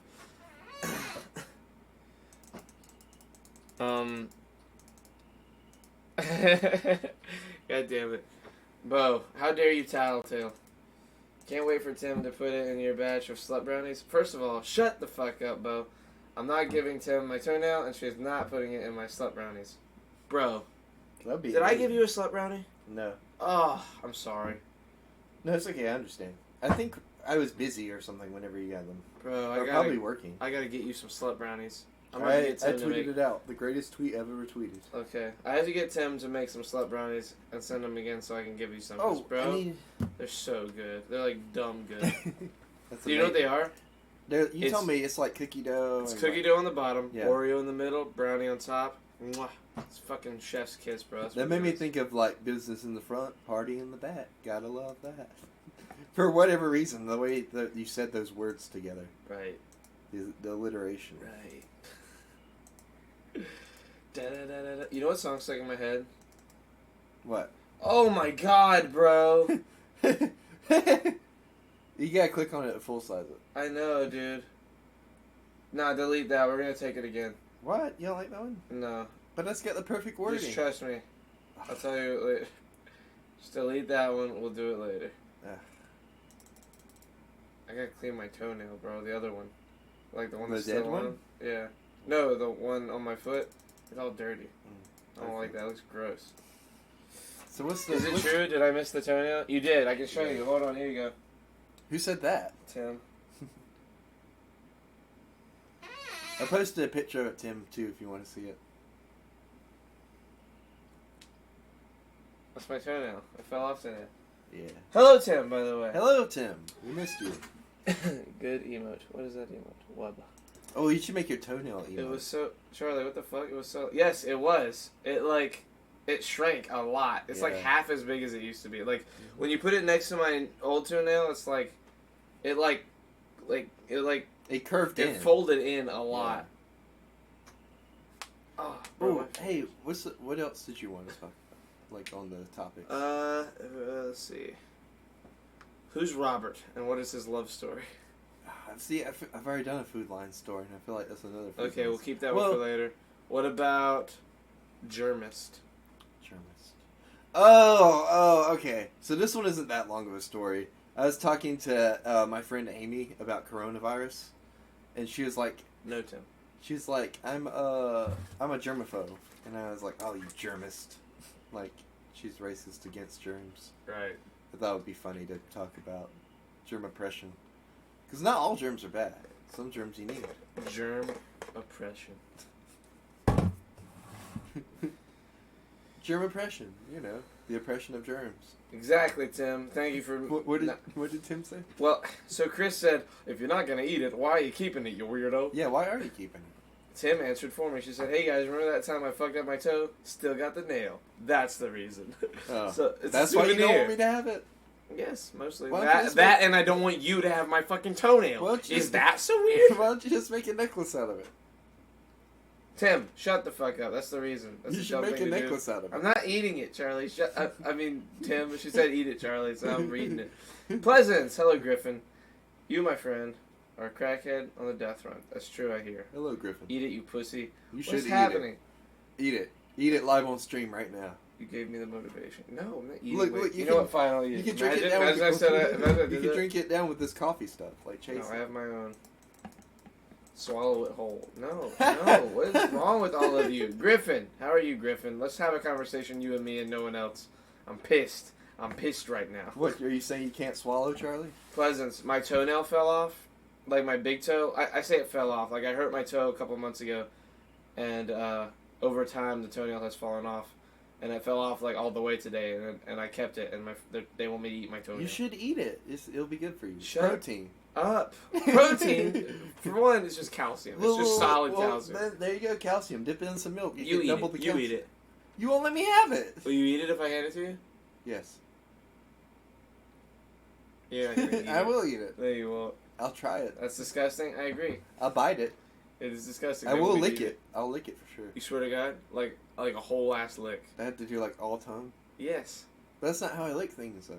God damn it. Bo, how dare you tattletale? Can't wait for Tim to put it in your batch of slut brownies. First of all, shut the fuck up, Bo. I'm not giving Tim my toenail, and she's not putting it in my slut brownies. Bro, That'd be did I amazing. give you a slut brownie? No. Oh, I'm sorry. No, it's okay. I understand. I think I was busy or something whenever you got them. Bro, Or probably working. I gotta get you some slut brownies. I'm I gonna get Tim to tweeted make... it out. The greatest tweet ever retweeted. Okay. I have to get Tim to make some slut brownies and send them again so I can give you some. 'Cause, Oh, bro, I need. they're so good. They're like dumb good. That's Do you know what they amazing. are? You tell me it's like cookie dough. It's and cookie like- dough on the bottom, Yeah. Oreo in the middle, brownie on top. Mwah. It's fucking chef's kiss, bro. That's That what made it me is. think of like business in the front, party in the back. Gotta love that. For whatever reason, the way that you said those words together, Right. the alliteration. Right. Da-da-da-da-da. You know what song's stuck in my head? What? Oh my god, bro. You gotta click on it to full size it. I know, dude. Nah, delete that. We're gonna take it again. What? You don't like that one? No. But let's get the perfect wording. Just trust me. I'll tell you later. Just delete that one. We'll do it later. Ugh. I gotta clean my toenail, bro. The other one. Like the one The that's dead still one? on. Yeah. No, the one on my foot. It's all dirty. I don't Okay. like that. It looks gross. So what's the? Is it true? Did I miss the toenail? You did. I can show you. Hold on. Here you go. Who said that? Tim. I posted a picture of Tim too, if you want to see it. That's my toenail. It fell off today. Yeah. Hello, Tim, by the way. Hello, Tim. We missed you. Good emote. What is that emote? Wub. Oh, you should make your toenail emote. It was so... Charlie, what the fuck? It was so... Yes, it was. It, like... It shrank a lot. It's like Yeah. half as big as it used to be. Like, when you put it next to my old toenail, it's like... It, It curved in. It folded in a lot. Oh, bro, Oh, hey, what else did you want to talk about? Like on the topics? let's see. Who's Robert, and what is his love story? See, I've already done a Food Line story, and I feel like that's another. Food Okay, Line we'll keep that Well- one for later. What about Germist? Germist. Okay. So this one isn't that long of a story. I was talking to my friend Amy about coronavirus, and she was like, No, Tim. I'm a germaphobe, and I was like, oh, you germist, like she's racist against germs. Right. I thought it would be funny to talk about germ oppression, because not all germs are bad. Some germs you need. Germ oppression. Germ oppression, the oppression of germs. Exactly, Tim. Thank you for... What did Tim say? Well, so Chris said, if you're not going to eat it, why are you keeping it, you weirdo? Yeah, why are you keeping it? Tim answered for me. She said, hey guys, remember that time I fucked up my toe? Still got the nail. That's the reason. Oh, So it's that's a why you don't souvenir. want me to have it? Yes, mostly. Why don't you just That and I don't want you to have my fucking toenail. Why don't you Is just- that so weird? Why don't you just make a necklace out of it? Tim, shut the fuck up. That's the reason. That's You a should dumb make a thing to do. necklace out of it. I'm not eating it, Charlie. I mean, Tim. She said eat it, Charlie, so I'm reading it. Pleasance. Hello, Griffin. You, my friend, are a crackhead on the death run. That's true, I hear. Hello, Griffin. Eat it, you pussy. You should What's eat happening? it. Eat it. Eat it live on stream right now. You gave me the motivation. No, I'm not eating Look, it. look, you you know can- what? Finally, You can drink it down. Imagine I said You did can that. drink it down with this coffee stuff, like Chase. No, I have my own. Swallow it whole. No. What is wrong with all of you? Griffin, how are you, Griffin? Let's have a conversation, you and me and no one else. I'm pissed. I'm pissed right now. What are you saying? You can't swallow, Charlie? Pleasance, my toenail fell off. Like my big toe. I say it fell off. Like I hurt my toe a couple months ago. And over time, the toenail has fallen off. And it fell off like all the way today. And I kept it. And they want me to eat my toenail. You should eat it. It'll be good for you. Shut Protein. up. Protein, for one, it's just calcium. It's just solid calcium. Then, there you go, calcium. Dip it in some milk. You get eat double it. the You calcium. eat it. You won't let me have it. Will you eat it if I hand it to you? Yes. Yeah, eat I it. will eat it. No, you won't. I'll try it. That's disgusting. I agree. I'll bite it. It is disgusting. I Maybe will we lick eat it. I'll lick it for sure. You swear to God? Like a whole ass lick. I have to do like all tongue. Yes. But that's not how I lick things though.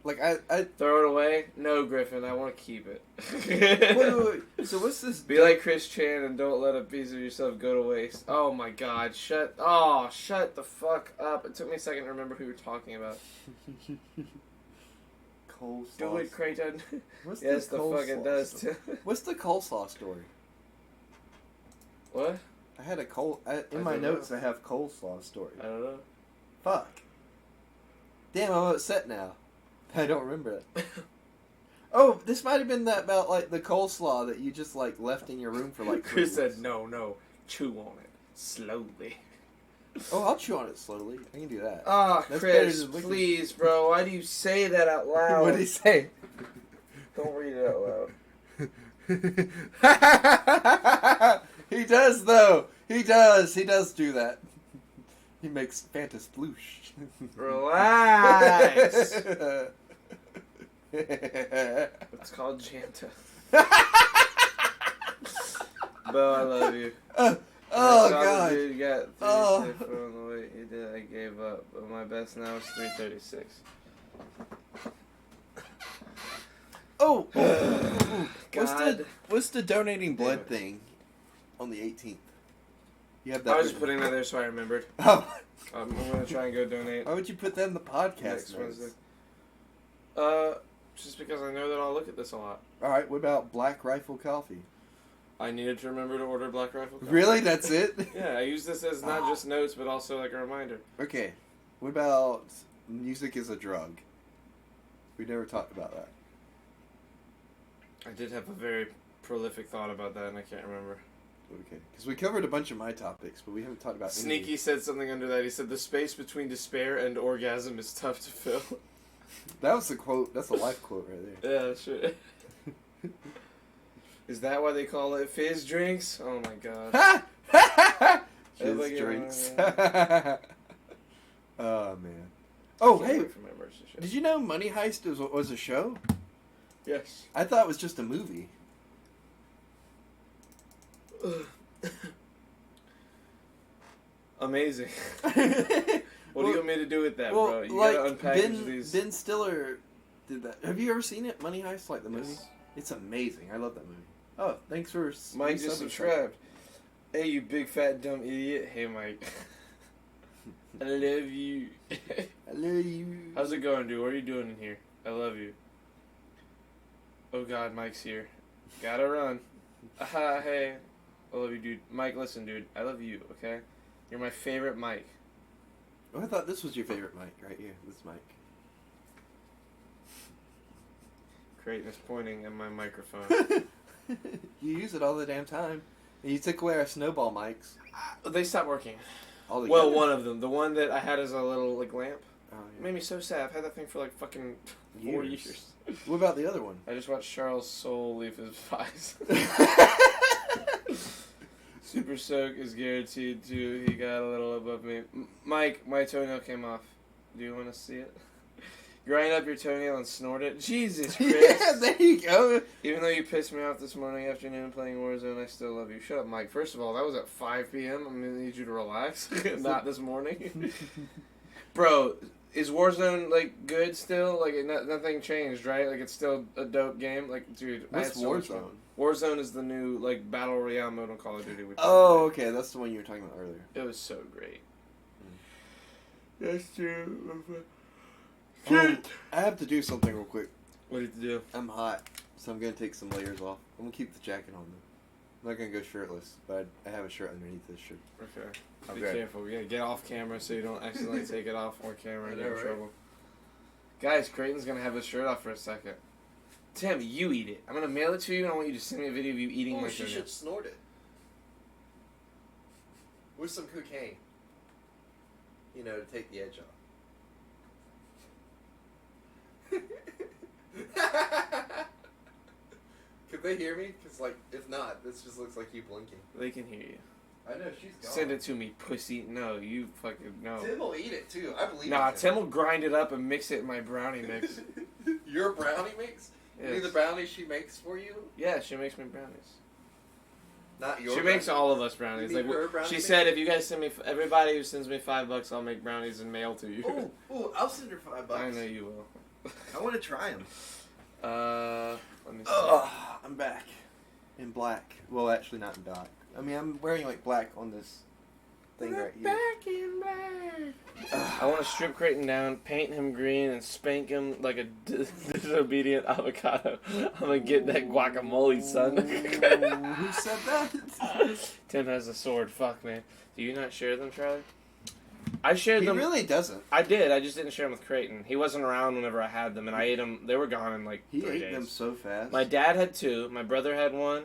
Like I Throw it away? No, Griffin. I want to keep it. wait. So what's this? Be like Chris Chan and don't let a piece of yourself go to waste. Oh my God! Shut the fuck up! It took me a second to remember who you were talking about. Coleslaw. Do it, Creighton. What's Yes, the the fuck it coleslaw does story? too. What's the coleslaw story? What? I had a in I my don't notes. know. I have coleslaw story. I don't know. Fuck. Damn, I'm upset now. I don't remember it. Oh, this might have been that about like the coleslaw that you just like left in your room for like 3 Chris weeks. said no. Chew on it slowly. Oh, I'll chew on it slowly. I can do that. Ah, That's Chris, better than licking. please, bro. Why do you say that out loud? What did he say? Don't read it out loud. He does though. He does do that. He makes Fanta sploosh. Relax. It's called Janta. Bo, I love you. Oh I saw the God. Dude got 36 Oh. from the weight he did. I gave up, but my best now is 336. Oh. God. What's the donating blood Damn it. thing on the 18th? You have that. I was just written- putting that there so I remembered. Oh. I'm gonna try and go donate Why would you put that in the podcast next notes? Wednesday. Just because I know that I'll look at this a lot. All right. What about Black Rifle Coffee? I needed to remember to order Black Rifle coffee. Really? That's it? Yeah, I use this as not just notes, but also like a reminder. Okay. What about music is a drug? We never talked about that. I did have a very prolific thought about that, and I can't remember. Okay. Because we covered a bunch of my topics, but we haven't talked about Sneaky said something under that. He said, the space between despair and orgasm is tough to fill. That was the quote. That's a life quote right there. Yeah, sure. Is that why they call it fizz drinks? Oh my god. Ha! Ha! Ha! Ha! It's Jizz like, drinks. Oh man. Oh Can't hey, wait for my merch to show. did you know Money Heist was a show? Yes. I thought it was just a movie. Amazing. What do you want me to do with that, well, bro? You like gotta unpackage these. Ben Stiller did that. Have you ever seen it? Money Heist, like the movie. Yes. It's amazing. I love that movie. Oh, thanks for Mike just resubbing. subscribed. Hey, you big fat dumb idiot. Hey, Mike. I love you. I love you. How's it going, dude? What are you doing in here? I love you. Oh God, Mike's here. Gotta run. Hey. I love you, dude. Mike, listen, dude. I love you, okay? You're my favorite Mike. Oh, I thought this was your favorite mic right here. This mic. Creighton is pointing at my microphone. You use it all the damn time. And you took away our snowball mics. They stopped working. All Well, together. one of them. The one that I had as a little, like, lamp. Oh, It made me so sad. I've had that thing for, like, fucking 4 years. What about the other one? I just watched Charles Soule leave his eyes. Super Soak is guaranteed to. He got a little above me. Mike, my toenail came off. Do you want to see it? Grind up your toenail and snort it. Jesus Christ. Yeah, there you go. Even though you pissed me off this morning afternoon playing Warzone, I still love you. Shut up, Mike. First of all, that was at 5 p.m. I'm going to need you to relax. Not this morning. Bro, is Warzone, like, good still? Like, nothing changed, right? Like, it's still a dope game? Like, dude, I What's had so much fun. Warzone? Warzone is the new, like, Battle Royale mode on Call of Duty. Oh, okay. That's the one you were talking about earlier. It was so great. That's true. I have to do something real quick. What did you do? I'm hot, so I'm going to take some layers off. I'm going to keep the jacket on, though. I'm not going to go shirtless, but I have a shirt underneath this shirt. Okay. Be Okay. careful. Yeah, get off camera so you don't accidentally take it off on camera and I get know, in right? trouble. Guys, Creighton's gonna have his shirt off for a second. Tim, you eat it. I'm gonna mail it to you and I want you to send me a video of you eating my toenail. snort it. With some cocaine. You know, to take the edge off. Could they hear me? Because, like, if not, this just looks like you blinking. They can hear you. I know, she's gone. Send it to me, pussy. No, you fucking no. Tim will eat it, too. I believe Nah, in Tim will grind it up and mix it in my brownie mix. Your brownie mix? Yes. Maybe the brownies she makes for you? Yeah, she makes me brownies. Not your She makes brownies. all of us brownies. You Like mean her brownie she mix? said, if you guys send me, everybody who sends me $5, I'll make brownies and mail to you. Ooh, I'll send her $5. I know you will. I want to try them. Let me see. I'm back. In black. Well, actually, not in dark. I mean, I'm wearing, like, black on this thing right here. Back in black. I want to strip Creighton down, paint him green, and spank him like a disobedient avocado. I'm gonna get that guacamole, son. Who said that? Tim has a sword. Fuck, man. Do you not share them, Charlie? I shared He them. really doesn't. I did. I just didn't share them with Creighton. He wasn't around whenever I had them, and I ate them. They were gone in like He 3 ate days. them so fast. My dad had 2. My brother had 1.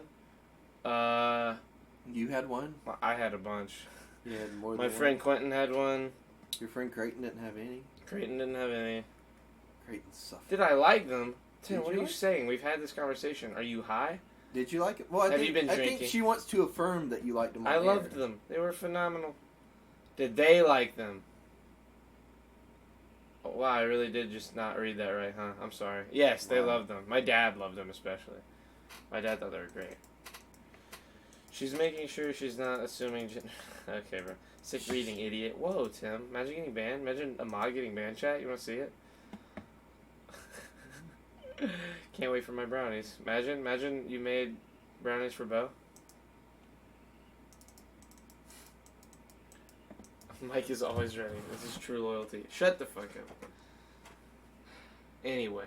You had one? I had a bunch. You had more than My one? friend Quentin had 1. Your friend Creighton didn't have any? Creighton didn't have any. Creighton suffered. Did I like them? Tim, Did what you are you like- saying? We've had this conversation. Are you high? Did you like it? Well, I Have think, you been I drinking? think she wants to affirm that you liked them on I air. loved them. They were phenomenal. Did they like them? Oh, wow, I really did just not read that right, huh? I'm sorry. Yes, they Wow. loved them. My dad loved them especially. My dad thought they were great. She's making sure she's not assuming... Okay, bro. Sick reading, idiot. Whoa, Tim. Imagine getting banned. Imagine Ahmad getting banned, chat. You want to see it? Can't wait for my brownies. Imagine you made brownies for Bo. Mike is always ready. This is true loyalty. Shut the fuck up. Anyway.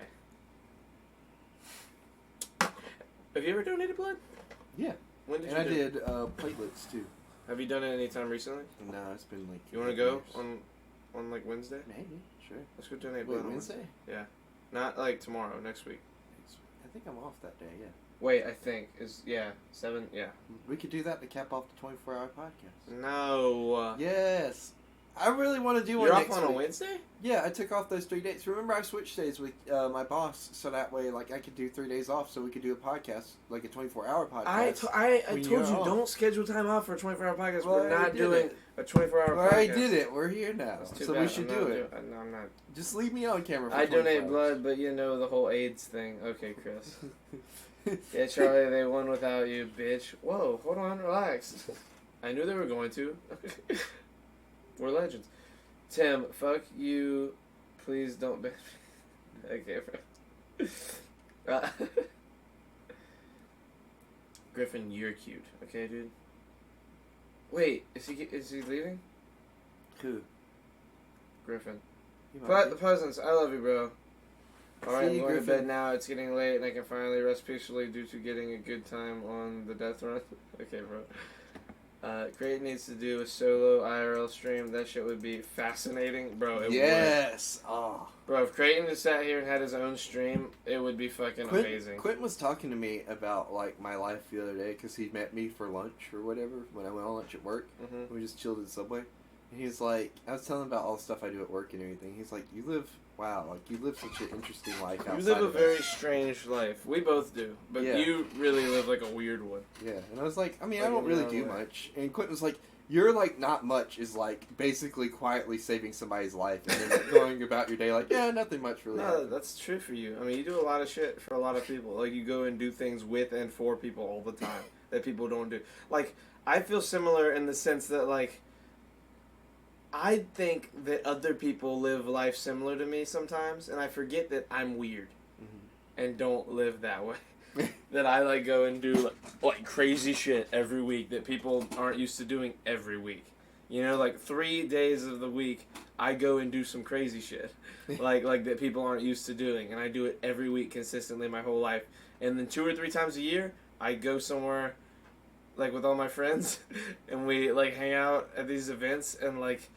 Have you ever donated blood? Yeah. When did And I you do it? did platelets, too. Have you done it any time recently? No, it's been like... You want to 8 go years. on like Wednesday? Maybe, sure. Let's go donate Wait, blood on Wednesday? Not like tomorrow, next week. I think I'm off that day, yeah. Wait, I think. 7, yeah. We could do that to cap off the 24-hour podcast. No. Yes. I really want to do one You're off next on a week. Wednesday? Yeah, I took off those 3 days. Remember, I switched days with my boss, so that way, like, I could do 3 days off, so we could do a podcast, like a 24-hour podcast. I when told you're you, off. don't schedule time off for a 24-hour podcast. Well, We're I not did doing it. a 24-hour Well, podcast. I did it. We're here now, It's too so bad. we should I'm do not it. No, I'm not. Just leave me on camera for I 24 donate hours. blood, but you know the whole AIDS thing. Okay, Chris. Yeah, Charlie, they won without you, bitch. Whoa, hold on, relax. I knew they were going to. We're legends. Tim, fuck you. Please don't ban me. Okay, bro. Griffin, you're cute. Okay, dude? Wait, is he leaving? Who? Griffin. You might But be. the Peasants, I love you, bro. Alright, See I'm you, going to Griffin. bed now. It's getting late, and I can finally rest peacefully due to getting a good time on the death run. Okay, bro. Great needs to do a solo IRL stream. That shit would be fascinating, bro. It would. Yes. Oh. Bro, if Creighton just sat here and had his own stream, it would be fucking amazing. Quentin was talking to me about like my life the other day because he met me for lunch or whatever when I went on lunch at work. Mhm. We just chilled at Subway. And he's like, I was telling him about all the stuff I do at work and everything. He's like, you live such an interesting life outside You live a of very us. strange life. We both do, but Yeah. you really live like a weird one. Yeah, and I was like, I mean, Like I don't in really your do own way. much. And Quentin was like, you're like not much is like basically quietly saving somebody's life and then like, going about your day like, yeah, nothing much really. No, happened." that's true for you. I mean, you do a lot of shit for a lot of people. Like, you go and do things with and for people all the time that people don't do. Like, I feel similar in the sense that, like, I think that other people live life similar to me sometimes, and I forget that I'm weird and don't live that way. That I, like, go and do, like, crazy shit every week that people aren't used to doing every week. You know, like, 3 days of the week, I go and do some crazy shit. like that people aren't used to doing. And I do it every week consistently my whole life. And then 2 or 3 times a year, I go somewhere, like, with all my friends, and we, like, hang out at these events, and, like,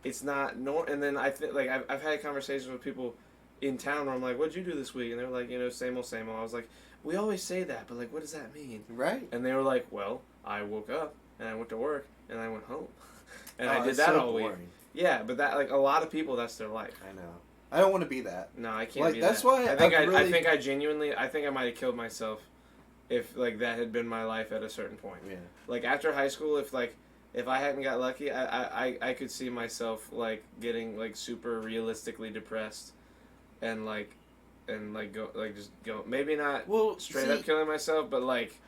it's not and then I think, like, I've had conversations with people in town where I'm like, what'd you do this week? And they're like, you know, same old, same old. I was like, we always say that, but, like, what does that mean? Right. And they were like, well, I woke up, and I went to work, and I went home. And Oh, I did it's that so all week. boring. Yeah, but that, like, a lot of people, that's their life. I know. I don't want to be that. No, I can't Like, be that's that. why I think I've I really- think I genuinely, I think I might have killed myself if, like, that had been my life at a certain point. Yeah. Like, after high school, if I hadn't got lucky, I could see myself, like, getting, like, super realistically depressed and, like, go, maybe not Well, straight see, up killing myself, but, like,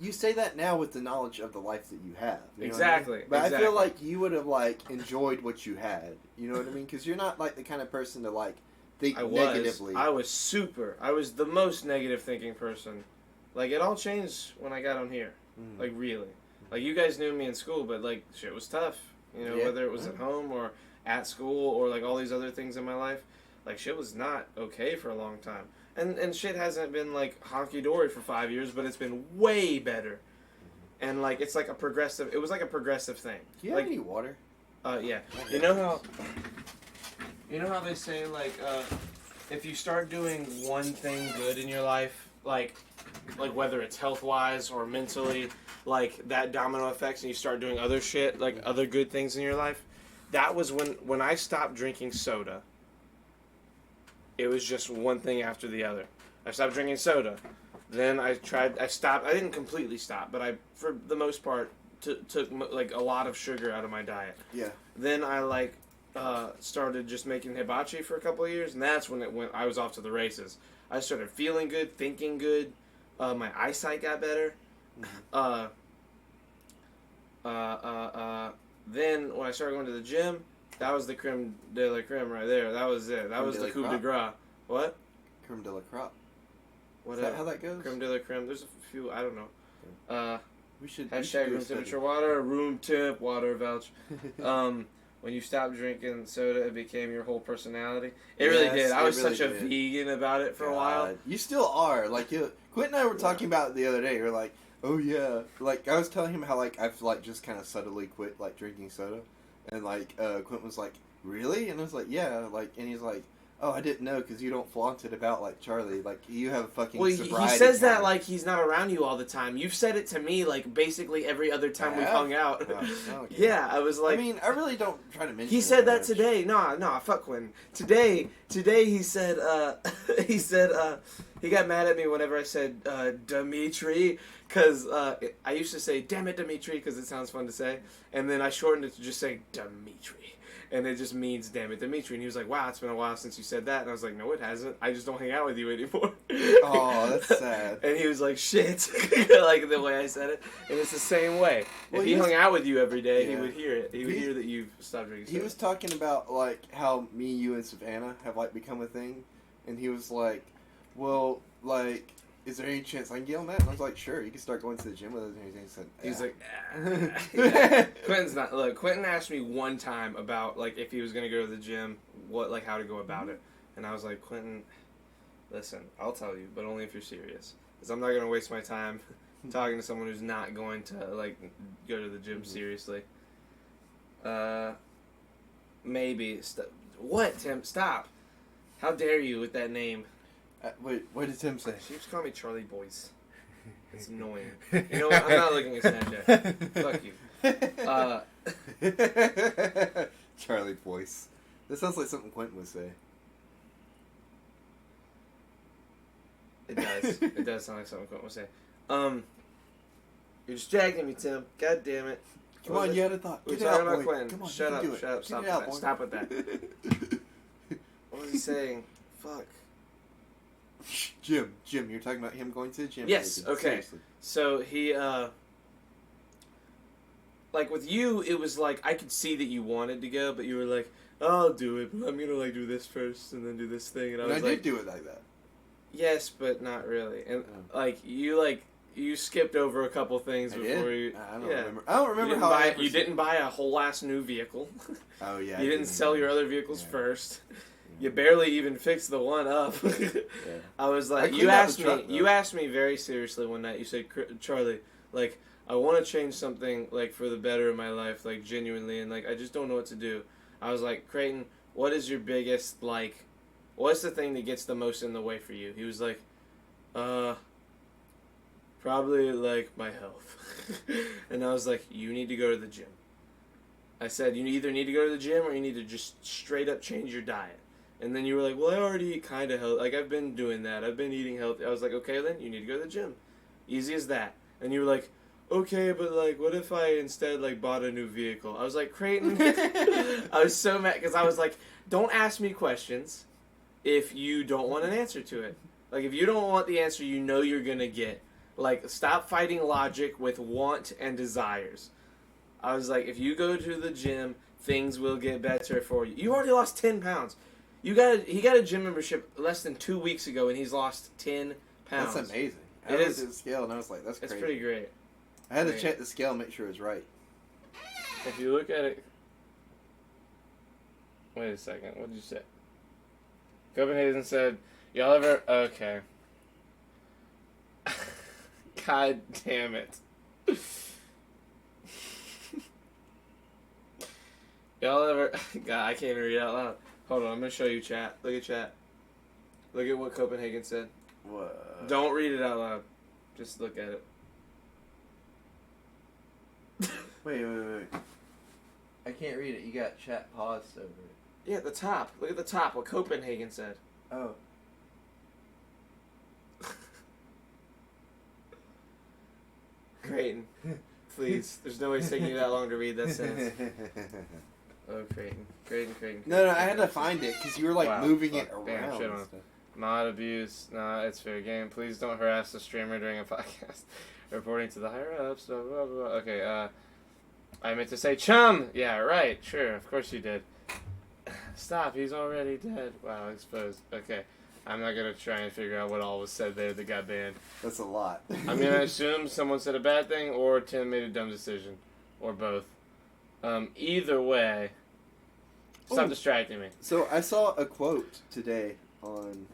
you say that now with the knowledge of the life that you have. You know what I Exactly, mean? But I exactly. feel like you would have like enjoyed what you had. You know what I mean? Because you're not like the kind of person to like think I was negatively. I was the most negative thinking person. Like, it all changed when I got on here. Mm. Like, really. Like, you guys knew me in school, but, like, shit was tough. You know, Yeah. whether it was at home or at school or, like, all these other things in my life. Like, shit was not okay for a long time. And shit hasn't been, like, honky-dory for 5 years, but it's been way better. And, like, it's like it was like a progressive thing. Do you have Like, any water? yeah. You know how they say, like, if you start doing one thing good in your life, like whether it's health-wise or mentally, like, that domino effects, and you start doing other shit, like, other good things in your life, that was when I stopped drinking soda. It was just one thing after the other. I stopped drinking soda. Then I stopped. I didn't completely stop, but I, for the most part, took, like, a lot of sugar out of my diet. Yeah. Then I, like, started just making hibachi for a couple of years, and that's when I was off to the races. I started feeling good, thinking good. My eyesight got better. Then when I started going to the gym, that was the creme de la creme right there. That was it. That Creme was de the la coup de creme. grace. What? Creme de la crop. What Is that else? how that goes? Creme de la creme. There's a few. I don't know. We should Hashtag do a room study. temperature water. Room temp water vouch. When you stopped drinking soda, it became your whole personality. It really Yes, did. I it was really such a did. vegan about it for a while. God, you still are. Like, Quint and I were talking about it the other day. We're like, oh yeah. Like, I was telling him how, like, I've, like, just kind of subtly quit, like, drinking soda. And, like, Quint was like, really? And I was like, yeah. Like, and he's like, oh, I didn't know because you don't flaunt it about, like, Charlie. Like, you have a fucking Well, he sobriety says that counter. like he's not around you all the time. You've said it to me like basically every other time I we've have? hung out. Oh, okay. Yeah, I was like, I mean, I really don't try to mention he it said that much. today. Nah, fuck Quinn. Today he said, he got mad at me whenever I said, Dimitri, because I used to say, damn it, Dimitri, because it sounds fun to say, and then I shortened it to just say, Dimitri. And it just means, damn it, Dimitri. And he was like, wow, it's been a while since you said that. And I was like, no, it hasn't. I just don't hang out with you anymore. Oh, that's sad. And he was like, shit. Like the way I said it. And it's the same way. Well, if he he was- hung out with you every day, he Yeah. would hear it. He would He- hear that you've stopped drinking He soda. was talking about, like, how me, you, and Savannah have, like, become a thing. And he was like, well, like, is there any chance I can get on that? And I was like, sure, you can start going to the gym with us and everything. He said, He's "Yeah." like, yeah. Quentin's not. Look, Quentin asked me one time about, like, if he was going to go to the gym how to go about it. And I was like, Quentin, listen, I'll tell you, but only if you're serious. Because I'm not going to waste my time talking to someone who's not going to, like, go to the gym seriously. Maybe. What, Tim? Stop. How dare you with that name? Wait, what did Tim say? She used to call me Charlie Boyce. It's annoying. You know what? I'm not looking at Snapchat. Fuck you. Charlie voice. That sounds like something Quentin would say. It does. It does sound like something Quentin would say. You're distracting me, Tim. God damn it. Come on, you had a thought. We're Get it talking out, about boy. Quentin. Come on, Shut you up. can do it. Shut up. Get Stop it out, with that. boy. Stop with that. What was he saying? Fuck. Jim, you're talking about him going to the gym? Yes, lately. okay. Seriously. So he, like with you, it was like, I could see that you wanted to go, but you were like, I'll do it, but I'm gonna like do this first and then do this thing. And I And was I like, did do it like that. yes, but not really. And Oh. you skipped over a couple things I before did? you. I don't yeah. remember. I don't remember You didn't how buy, I ever you said- didn't buy a whole ass new vehicle. Oh yeah. You didn't sell your other vehicles Yeah. first. You barely even fixed the one up. Yeah. I was I like, cleaned you out asked the me. truck, though. You asked me very seriously one night. You said, Charlie, like, I want to change something like for the better in my life, like genuinely, and like I just don't know what to do. I was like, Creighton, what is your biggest like? What's the thing that gets the most in the way for you? He was like, probably like my health. And I was like, you need to go to the gym. I said, you either need to go to the gym or you need to just straight up change your diet. And then you were like, well, I already eat kind of healthy. Like, I've been doing that. I've been eating healthy. I was like, okay, then you need to go to the gym. Easy as that. And you were like, okay, but, like, what if I instead, like, bought a new vehicle? I was like, Creighton. I was so mad because I was like, don't ask me questions if you don't want an answer to it. Like, if you don't want the answer you know you're going to get, like, stop fighting logic with want and desires. I was like, if you go to the gym, things will get better for you. You already lost 10 pounds. He got a gym membership less than 2 weeks ago, and he's lost 10 pounds. That's amazing. It I looked is. at the scale and I was like, that's It's crazy. pretty great. I had to Right. check the scale and make sure it was right. If you look at it... Wait a second. What did you say? Copenhagen said, y'all ever... Okay. God damn it. Y'all ever... God, I can't even read out loud. Hold on, I'm going to show you chat. Look at chat. Look at what Copenhagen said. What? Don't read it out loud. Just look at it. Wait. I can't read it. You got chat paused over it. Yeah, at the top. Look at the top, what Copenhagen said. Oh. Creighton, please. There's no way it's taking you that long to read that sentence. Oh, Creighton. No, I had to find it because you were like Wow, moving fuck, it damn, around. shit and on. stuff. Mod abuse. Nah, it's fair game. Please don't harass the streamer during a podcast. Reporting to the higher ups. Blah, blah, blah. Okay, I meant to say chum! Yeah, right. Sure, of course you did. Stop, he's already dead. Wow, exposed. Okay. I'm not gonna try and figure out what all was said there that got banned. That's a lot. I'm gonna assume someone said a bad thing or Tim made a dumb decision. Or both. Either way, stop Ooh. distracting me. So I saw a quote today on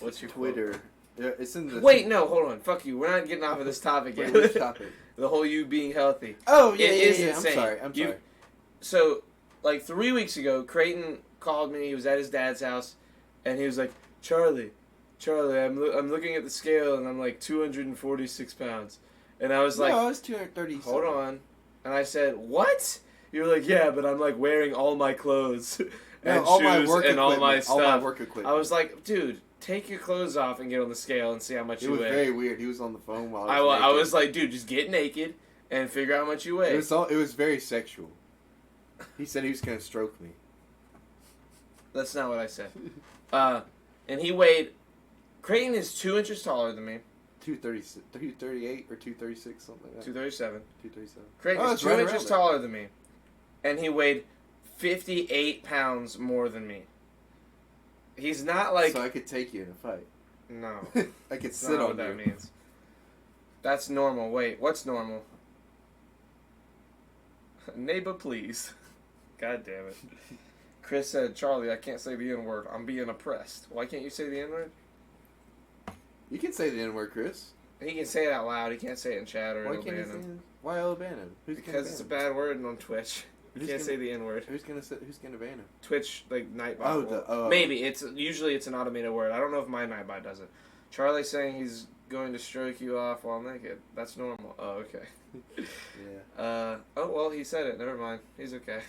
What's your Twitter. Yeah, it's in the Wait, no, hold on. Fuck you. We're not getting off of this topic Wait, yet. which topic? The whole you being healthy. Oh yeah, It yeah, is yeah. insane. I'm You- sorry. So, like 3 weeks ago, Creighton called me. He was at his dad's house, and he was like, Charlie, I'm looking at the scale, and I'm like 246 pounds. And I was like, no, I was 230. hold on. And I said, what? You were like, yeah, but I'm like wearing all my clothes and all my shoes work and all my equipment, stuff. all my work equipment. I was like, dude, take your clothes off and get on the scale and see how much It you was weigh. very weird. He was on the phone while I I was was like, dude, just get naked and figure out how much you weigh. It was very sexual. He said he was gonna stroke me. That's not what I said. And he weighed. Creighton is 2 inches taller than me. 238 or 236, something like that. 237. 237. Creighton Oh, is it's 2 right inches around there. taller than me. And he weighed 58 pounds more than me. He's not like. So I could take you in a fight. No. I could That's sit not on what that you. means. That's normal. Wait, what's normal? Neighbor, please. God damn it. Chris said, Charlie, I can't say the N-word. I'm being oppressed. Why can't you say the N-word? You can say the N-word, Chris. He can say it out loud. He can't say it in chat or Why it'll can't you ban say him. it? Why I'll ban him? Because it's a bad word on Twitch. You Who's can't gonna- say the N-word. Who's gonna ban him? Twitch, like, Nightbot. Oh, will. Maybe. Usually it's an automated word. I don't know if my Nightbot does it. Charlie's saying he's going to stroke you off while naked. That's normal. Oh, okay. Yeah. Oh, well, he said it. Never mind. He's okay.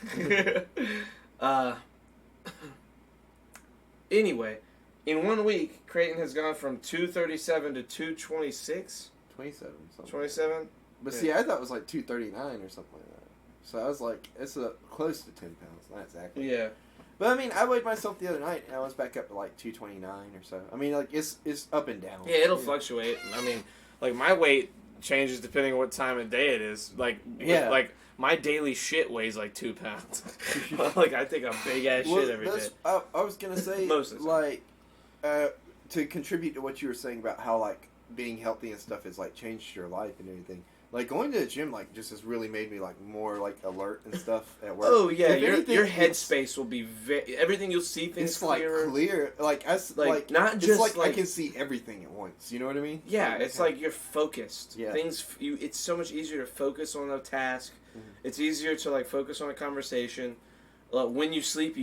Anyway, in 1 week, Creighton has gone from 237 to 226. 27. Something. 27? But Yeah. see, I thought it was like 239 or something like that. So I was like, it's close to 10 pounds. Not exactly. Yeah. But I mean, I weighed myself the other night, and I was back up to like 229 or so. I mean, like it's up and down. Yeah, it'll fluctuate. I mean, like, my weight changes depending on what time of day it is. Like, Yeah. like my daily shit weighs like 2 pounds. Like, I take a big ass shit every day. I was gonna say, Most of the time. like, to contribute to what you were saying about how like being healthy and stuff has like changed your life and everything. Like going to the gym, like just has really made me like more like alert and stuff at work. Oh yeah, If anything, your it's- headspace will be everything you'll see things It's like clearer. clear, like Like, not it's just, like I like- can see everything at once. You know what I mean? Yeah, it's like you're focused. Yeah. It's so much easier to focus on a task. Mhm. It's easier to like focus on a conversation. When you sleep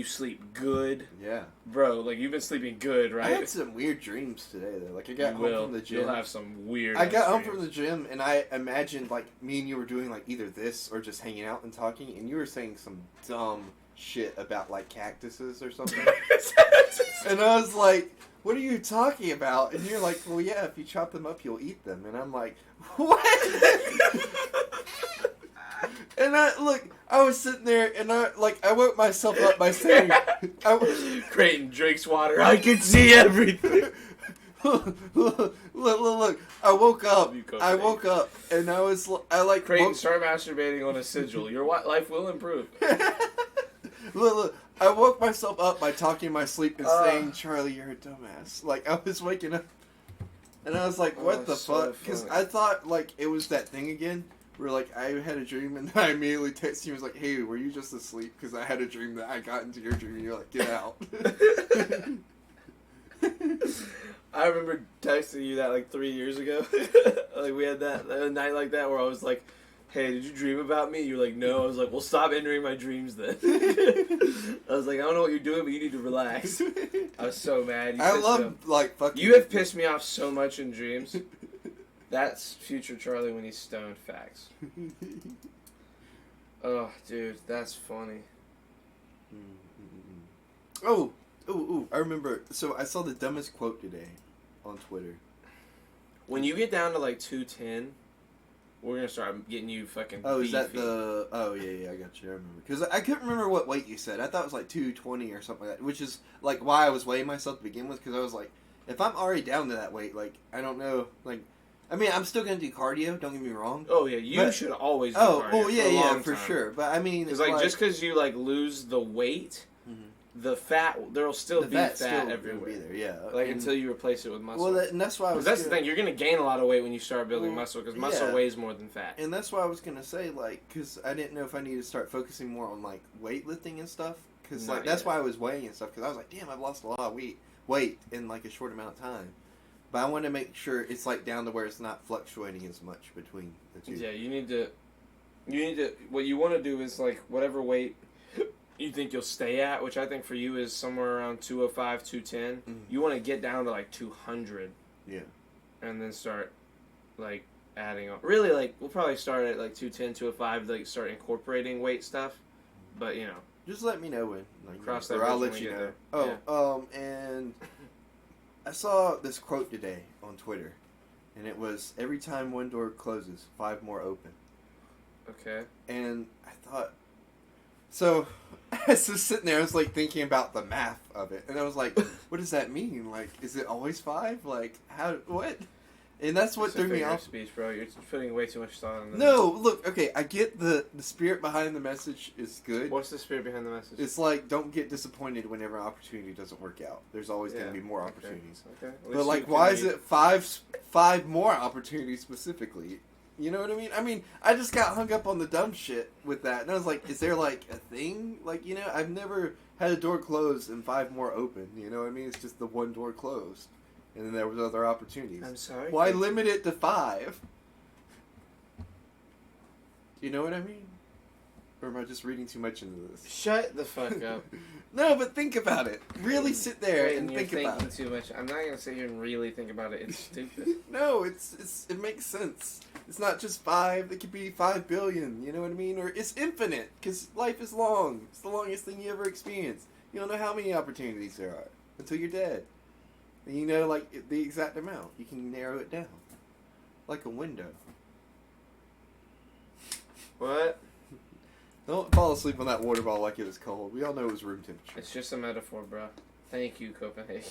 good, yeah. bro. Like you've been sleeping good, I right? had some weird dreams today though. Like I got You home will. from the gym. You'll have some weird. I got home dreams. from the gym and I imagined like me and you were doing like either this or just hanging out and talking, and you were saying some dumb shit about like cactuses or something. And I was like, "What are you talking about?" And you're like, "Well, yeah, if you chop them up, you'll eat them." And I'm like, "What?" And I was sitting there and I woke myself up by saying, Creighton drinks water. I can see everything. look, I woke up. You go, I Creighton. woke up and Creighton, woke- start masturbating on a sigil. Your life will improve. look, I woke myself up by talking in my sleep and saying, "Charlie, you're a dumbass." Like I was waking up, and I was like, "What Oh, the so fuck?" Because funny. I thought like it was that thing again, where like I had a dream and I immediately texted you and was like, "Hey, were you just asleep?" Because I had a dream that I got into your dream and you're like, "Get out." I remember texting you that like 3 years ago. Like we had that a night like that where I was like, "Hey, did you dream about me?" You're like, "No." I was like, "Well, stop entering my dreams then." I was like, "I don't know what you're doing, but you need to relax." I was so mad. You I pissed me love off. like fucking. You have pissed me off so much in dreams. That's future Charlie when he's stoned. Facts. Oh, dude, that's funny. Oh, ooh! I remember. So I saw the dumbest quote today on Twitter. When you get down to like 210, we're gonna start getting you fucking. Oh, is that beefy. the? Oh yeah, I got you. I remember because I couldn't remember what weight you said. I thought it was like 220 or something like that, which is like why I was weighing myself to begin with. Because I was like, if I'm already down to that weight, like I don't know, like I mean, I'm still gonna do cardio. Don't get me wrong. Oh yeah, you But- should always. Do Oh, cardio well, for yeah, a yeah, long for time. sure. But I mean, Because like just because you like lose the weight, Mhm. the fat there'll still the be fat fat, still everywhere. be there, yeah. Like And- until you replace it with muscle. well, and that's why I was. Because that's the gonna- thing, you're gonna gain a lot of weight when you start building Well, muscle. Because muscle yeah. weighs more than fat. And that's why I was gonna say, like, because I didn't know if I needed to start focusing more on like weightlifting and stuff. Because Not like that's yet. why I was weighing and stuff. Because I was like, damn, I've lost a lot of weight in like a short amount of time. But I want to make sure it's like down to where it's not fluctuating as much between the two. Yeah, you need to. What you want to do is like whatever weight you think you'll stay at, which I think for you is somewhere around 205, 210. Mhm. You want to get down to like 200. Yeah. And then start like adding on. Really, like we'll probably start at like 210, 205, like start incorporating weight stuff. But you know, Just let me know when. Like, Cross or that I'll bridge let when we you get know. there. And I saw this quote today on Twitter, and it was, "Every time one door closes, 5 more open." okay. And I thought, so I was just sitting there, I was like thinking about the math of it, and I was like, what does that mean? Like, is it always 5? Like, how, what? And that's what It's a threw me figure of off. speech, bro. You're putting way too much thought into No, look, okay, I get the spirit behind the message is good. this. What's the spirit behind the message? It's like, don't get disappointed whenever an opportunity doesn't work out. There's always going Yeah, to be more okay. opportunities. Okay. At But least like, you why can is be- it five more opportunities specifically? You know what I mean? I mean, I just got hung up on the dumb shit with that, and I was like, is there like a thing? Like, you know, I've never had a door closed and 5 more open. You know what I mean? It's just the one door closed, and then there was other opportunities. I'm sorry. Why limit it to 5? You know what I mean? Or am I just reading too much into this? Shut the fuck up. No, but think about it. Really sit there Wait, and you're think about thinking it. too much. I'm not gonna sit here and really think about it. It's stupid. No, it makes sense. It's not just 5. It could be 5 billion. You know what I mean? Or it's infinite because life is long. It's the longest thing you ever experienced. You don't know how many opportunities there are until you're dead. And you know, like the exact amount. You can narrow it down, like a window. What? Don't fall asleep on that water bottle like it was cold. We all know it was room temperature. It's just a metaphor, bro. Thank you, Copenhagen.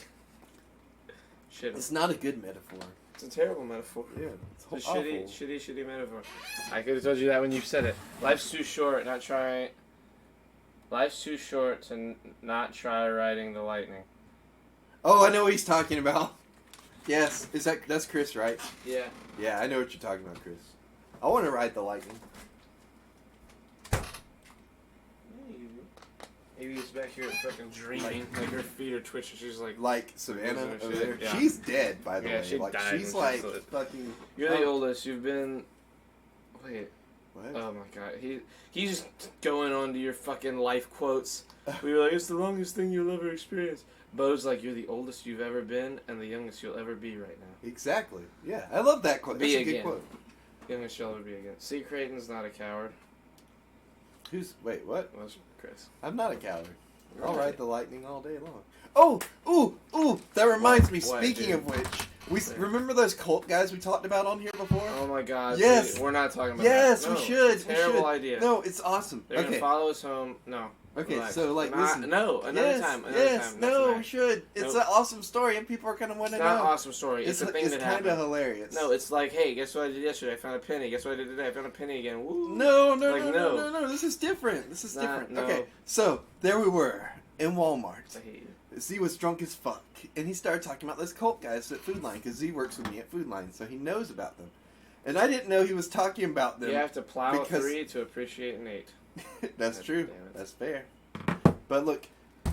Shit. It's not a good metaphor. It's a terrible metaphor. Yeah, it's It's a awful. shitty metaphor. I could have told you that when you said it. Life's too short, not try. Life's too short to not try riding the lightning. Oh, I know what he's talking about. Yes, that's Chris, right? Yeah. Yeah, I know what you're talking about, Chris. I want to ride the lightning. Maybe he's back here fucking dreaming. Like her feet are twitching. She's like, Like Savannah Losing her over shit, there. yeah. She's dead, by the Yeah, way. she Like died she's when like she was fucking. you're the oldest. You've been. Wait. What? Oh my god. He's just going on to your fucking life quotes. We were like, it's the longest thing you'll ever experience. Bo's like, you're the oldest you've ever been and the youngest you'll ever be right now. Exactly. Yeah, I love that quote. Be That's a good again. quote. Youngest you'll ever be again. See, Creighton's not a coward. Wait, what? Well, that's Chris. I'm not a coward. I'll Right. ride the lightning all day long. Oh, ooh! That reminds me. What, Speaking dude? of which, remember those cult guys we talked about on here before? Oh my god. Yes. Dude, we're not talking about Yes, that. we No, should. Terrible we should. idea. No, it's awesome. They're Okay. gonna follow us home. No. Okay, Relax. so like, Not- listen. No, another yes, time. Another yes, time. Not no, tonight. we should. It's Nope. an awesome story, and people are gonna want It's to not know. an awesome story. It's a thing that kind happened. of hilarious. No, it's like, hey, guess what I did yesterday? I found a penny. Guess what I did today? I found a penny again. Woo. No, Like, no. no. This is different. This is Nah, different. no. Okay, so there we were in Walmart. I hate you. Z was drunk as fuck, and he started talking about those cult guys at Food Line because Z works with me at Food Line, so he knows about them. And I didn't know he was talking about them. You have to plow a because- 3 to appreciate an 8. That's God true. damn it. That's fair. But look,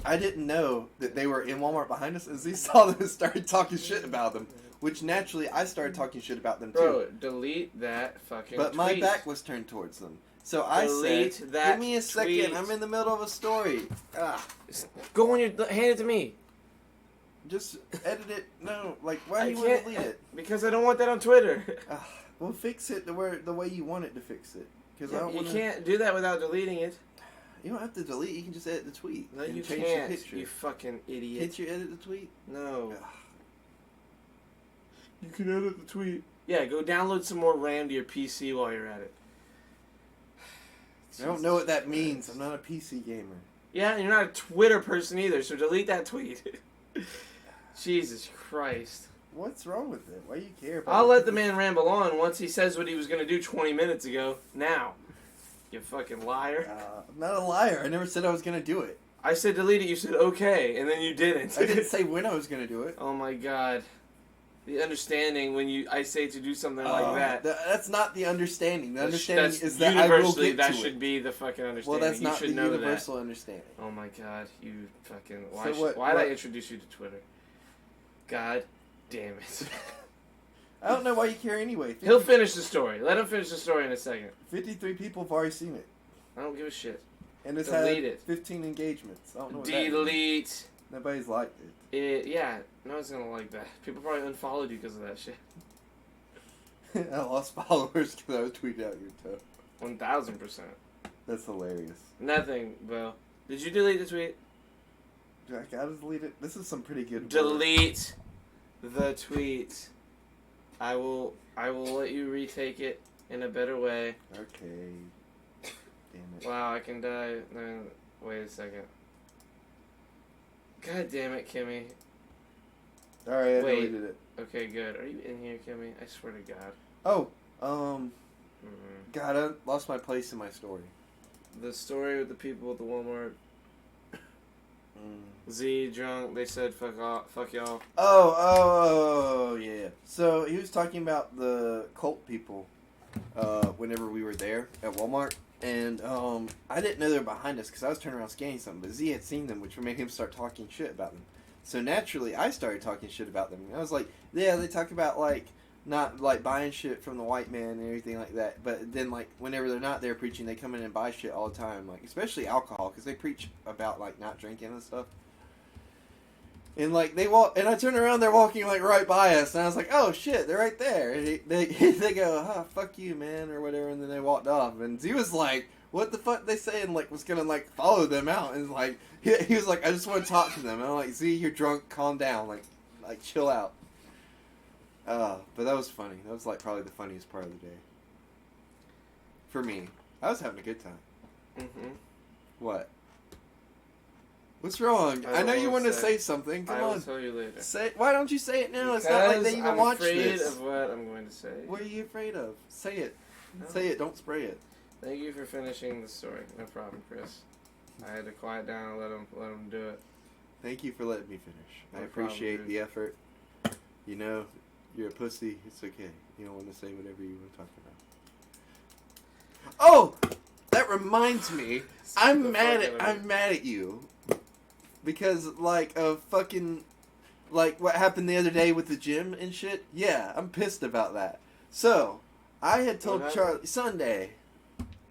I didn't know that they were in Walmart behind us, and Z saw them and started talking shit about them. Which naturally, I started talking shit about them too. Bro, delete that fucking But my tweet. back was turned towards them. So I Delete said, that give me a second, tweet. I'm in the middle of a story. Go on your... Hand it to me. Just edit it. No, like, why I do you want to can't- delete it? Because I don't want that on Twitter. Well, fix it the way you want it to fix it. Because I don't You want can't do that without deleting it. You don't have to delete. You can just edit the tweet. No, and you change can't. the picture. You fucking idiot. Can't you edit the tweet? No. Ugh. You can edit the tweet. Yeah, go download some more RAM to your PC while you're at it. I don't know what that means. I'm not a PC gamer. Yeah, and you're not a Twitter person either, so delete that tweet. Jesus Christ. What's wrong with it? Why do you care about I'll it? let the man ramble on once he says what he was going to do 20 minutes ago. Now. You fucking liar. I'm not a liar. I never said I was going to do it. I said delete it, you said okay, and then you didn't. I didn't say when I was going to do it. Oh my god. The understanding when I say to do something like that. That's not the understanding. The That's- understanding that's is that I will universally, get that to should it. be the fucking Well, understanding. that's You not the should know universal understanding. that. Oh my god, you fucking... So what- why did I what- introduce you to Twitter? God damn it. I don't know why you care anyway. He'll finish the story. Let him finish the story in a second. 53 people have already seen it. I don't give a shit. And it's Delete had it. 15 engagements. I don't know what that means. Delete Nobody's liked it. it. Yeah, no one's gonna like that. People probably unfollowed you because of that shit. I lost followers because I was tweeting out your toe. 1000%. That's hilarious. Nothing, Bill. Did you delete the tweet? Do I gotta delete it? This is some pretty good work. Delete the tweet. I will let you retake it in a better way. Okay. Damn it. Wow, I can die. No, wait a second. God damn it, Kimmy. Alright, I Wait. deleted it. Okay, good. Are you in here, Kimmy? I swear to God. Oh, Mm-mm. God, I lost my place in my story. The story with the people at the Walmart. Mm. Z drunk. They said fuck off, fuck y'all. Oh, yeah. So he was talking about the cult people whenever we were there at Walmart. And I didn't know they were behind us because I was turning around scanning something. But Z had seen them, which made him start talking shit about them. So naturally, I started talking shit about them. And I was like, yeah, they talk about, like, not, like, buying shit from the white man and everything like that. But then, like, whenever they're not there preaching, they come in and buy shit all the time. Like, especially alcohol, because they preach about, like, not drinking and stuff. And, like, they walk, and I turn around, they're walking, like, right by us. And I was like, oh, shit, they're right there. And they go, fuck you, man, or whatever. And then they walked off. And Z was like, what the fuck they say? And, like, was gonna, like, follow them out. And, like, he was like, I just want to talk to them. And I'm like, Z, you're drunk, calm down. Like chill out. But that was funny. That was, like, probably the funniest part of the day. For me. I was having a good time. Mm-hmm. What? What's wrong? I know you want to say something. Come I will on. tell you later. Why don't you say it now? It's not like they even watch this. I'm afraid of what I'm going to say. What are you afraid of? Say it. No. Say it. Don't spray it. Thank you for finishing the story. No problem, Chris. I had to quiet down and let him do it. Thank you for letting me finish. No I appreciate problem, the effort. You know, you're a pussy. It's okay. You don't want to say whatever you want to talk about. Oh, that reminds me. I'm mad at you because like what happened the other day with the gym and shit. Yeah, I'm pissed about that. So I had told Charlie Sunday.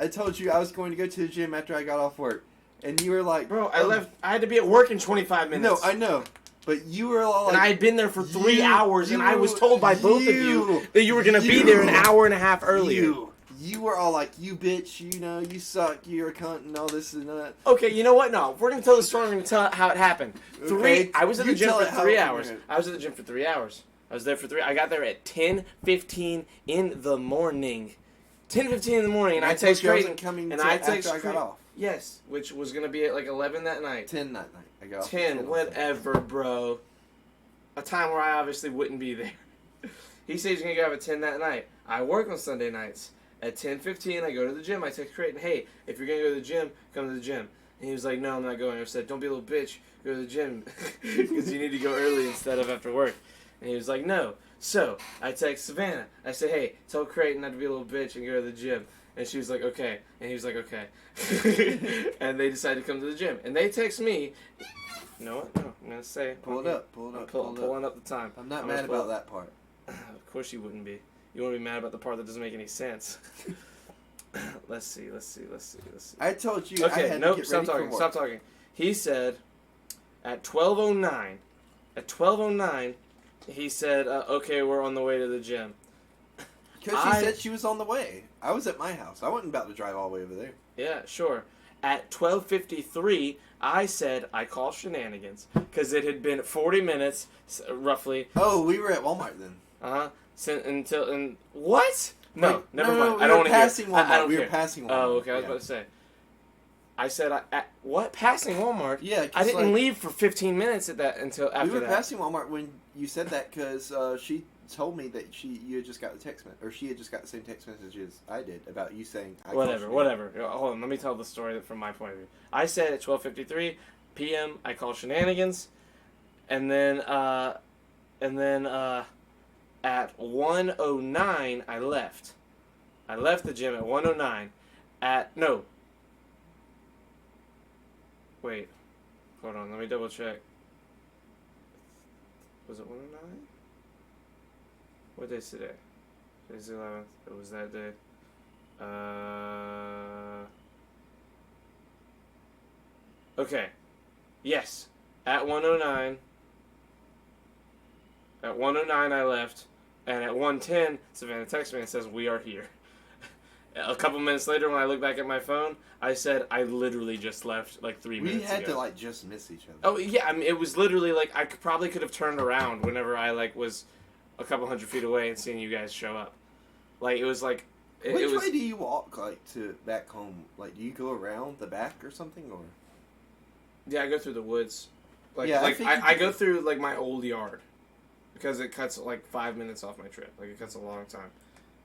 I told you I was going to go to the gym after I got off work, and you were like, "Bro, I left. I had to be at work in 25 minutes." No, I know. But you were all like... And I had been there for 3 hours, and I was told by both of you that you were going to be there an hour and a half earlier. You were all like, you bitch, you know, you suck, you're a cunt, and all this and that. Okay, you know what? No, if we're going to tell the story, we're going to tell how it happened. Okay, I was at the gym for 3 hours. happened. I was at the gym for 3 hours. I was there for 3. I got there at 10:15 in the morning. 10:15 in the morning, and I text Creighton. After I got off. Yes, which was going to be at like 11 that night. 10 that night. I got off. 10, whatever, bro. A time where I obviously wouldn't be there. He said he's going to go at 10 that night. I work on Sunday nights. At 10:15, I go to the gym. I text Creighton, hey, if you're going to go to the gym, come to the gym. And he was like, no, I'm not going. I said, don't be a little bitch. Go to the gym. Because you need to go early instead of after work. And he was like, no. So, I text Savannah. I said, hey, tell Creighton not to be a little bitch and go to the gym. And she was like, okay. And he was like, okay. And they decided to come to the gym. And they text me. You know what? No, I'm going to say. Pull it up. I'm pulling up the time. I'm not mad about that part. Of course you wouldn't be. You want to be mad about the part that doesn't make any sense. Let's see. I told you okay, I had nope, to get stop ready talking, for work. stop talking. He said at 12:09, he said, okay, we're on the way to the gym. Because she said she was on the way. I was at my house. I wasn't about to drive all the way over there. Yeah, sure. At 12:53, I said I call shenanigans because it had been 40 minutes, roughly. Oh, we were at Walmart then. What? No, never mind. We I don't were want to passing hear. Walmart. I don't We care. were passing Walmart. Oh, okay. I was about to say. I said, what? Passing Walmart? Yeah. I didn't leave for 15 minutes until after that. We were passing Walmart when you said that because she told me that you had just got the text message, or she had just got the same text messages I did about you saying. Whatever. Hold on. Let me tell the story from my point of view. I said at 12:53 p.m. I called shenanigans, and then at 1:09 I left. I left the gym at 1:09. Wait. Hold on. Let me double check. Was it 1:09? What day is today? Today's the 11th. It was that day. Okay. Yes. At 1:09. At 1:09 I left. And at 1:10, Savannah texts me and says, we are here. A couple minutes later, when I look back at my phone, I said, I literally just left like 3 minutes ago. We had to like just miss each other. Oh, yeah. I mean, it was literally like, I probably could have turned around whenever I like was a couple hundred feet away and seen you guys show up. Like, it was like... Which way do you walk, like, to back home? Like, do you go around the back or something, or...? Yeah, I go through the woods. Like, yeah, I go through, like, my old yard. Because it cuts, like, 5 minutes off my trip. Like, it cuts a long time.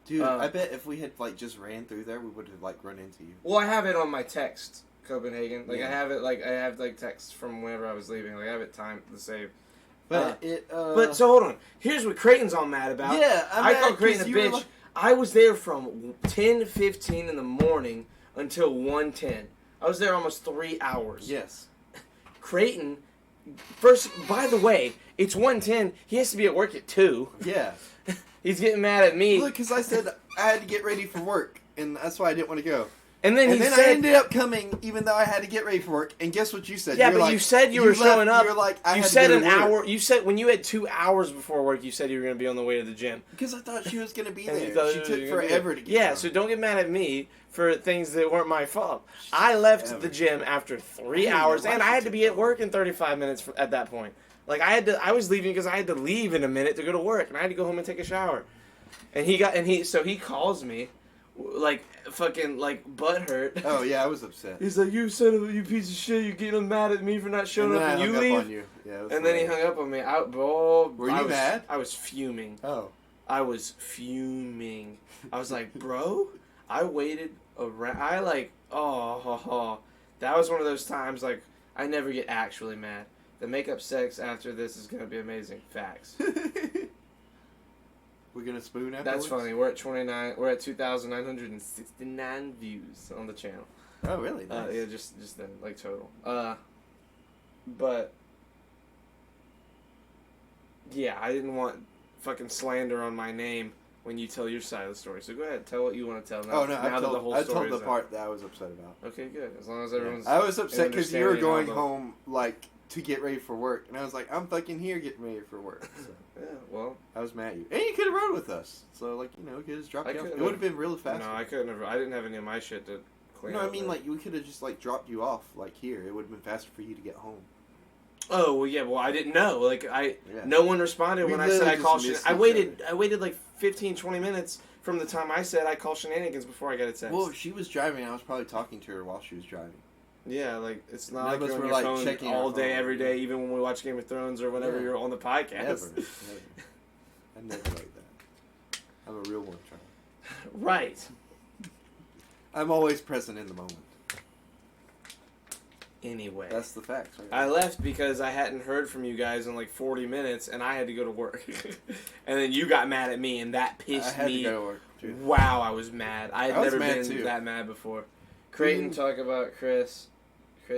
Dude, I bet if we had, like, just ran through there, we would have, like, run into you. Well, I have it on my text, Copenhagen. Like, yeah. I have, texts from whenever I was leaving. Like, I have it timed to save. But But, so, hold on. Here's what Creighton's all mad about. Yeah, I called Creighton a bitch. I was there from 10:15 in the morning until 1:10. I was there almost 3 hours. Yes. Creighton, first, by the way, it's 1:10. He has to be at work at 2. Yeah. He's getting mad at me. Look, because I said I had to get ready for work, and that's why I didn't want to go. And then And he then said, I ended up coming, even though I had to get ready for work. And guess what you said? yeah, You're but like, you said you were showing up. You're like, I you had said to an go to work. hour. You said when you had 2 hours before work, you said you were going to be on the way to the gym. Because I thought she was going to be And you there. thought She you took were gonna be forever there. to get Yeah, there. so don't get mad at me for things that weren't my fault. I left Ever. the gym after 3 I don't hours, know why and I she had to took be at so work in 35 minutes at that point. Like I was leaving because I had to leave in a minute to go to work, and I had to go home and take a shower. And he calls me, like fucking like butthurt. Oh, yeah, I was upset. He's like, you son of a, you piece of shit, you're getting mad at me for not showing And up, then and I you hung leave. up on you. Yeah, it was And then he hilarious. hung up on me. Were you mad? I was fuming. Oh. I was fuming. I was like, bro, I waited around. I like, that was one of those times like I never get actually mad. The makeup sex after this is gonna be amazing. Facts. We're going to spoon afterwards? That's funny. We're at 29. We're at 2,969 views on the channel. Oh, really? Nice. Yeah, just then, like total. But yeah, I didn't want fucking slander on my name when you tell your side of the story. So go ahead, tell what you want to tell now. Oh, no, now that the whole I story told is the out. part that I was upset about. Okay, good. As long as everyone's. I was upset because you were understanding going how the- home, like, to get ready for work. And I was like, I'm fucking here getting ready for work. So Yeah, well, I was mad at you. And you could have rode with us. So, like, you know, we could have just dropped I you off. It couldn't would have been really fast. no, I couldn't have. I didn't have any of my shit to clean No, up. I mean, like, we could have just, like, dropped you off, like, here. It would have been faster for you to get home. Oh well, yeah. Well, I didn't know. Like, Yeah. no one responded We when I said I literally called. just missed I each waited. I waited like 15, 20 minutes from the time I said I called shenanigans before I got a text. Well, she was driving. I was probably talking to her while she was driving. Yeah, like it's not None like of us you're on were, your like, phone checking our all day, phone. every day, even when we watch Game of Thrones or whenever Yeah. you're on the podcast. Never. I never like that. I'm a real one, Charlie. Right. I'm always present in the moment. Anyway, That's the facts, right? I left because I hadn't heard from you guys in like 40 minutes, and I had to go to work. And then you got mad at me, and that I pissed had me. to go to work, too. Wow, I was mad. I had I was never mad, been too. that mad before. Creighton, talk about Chris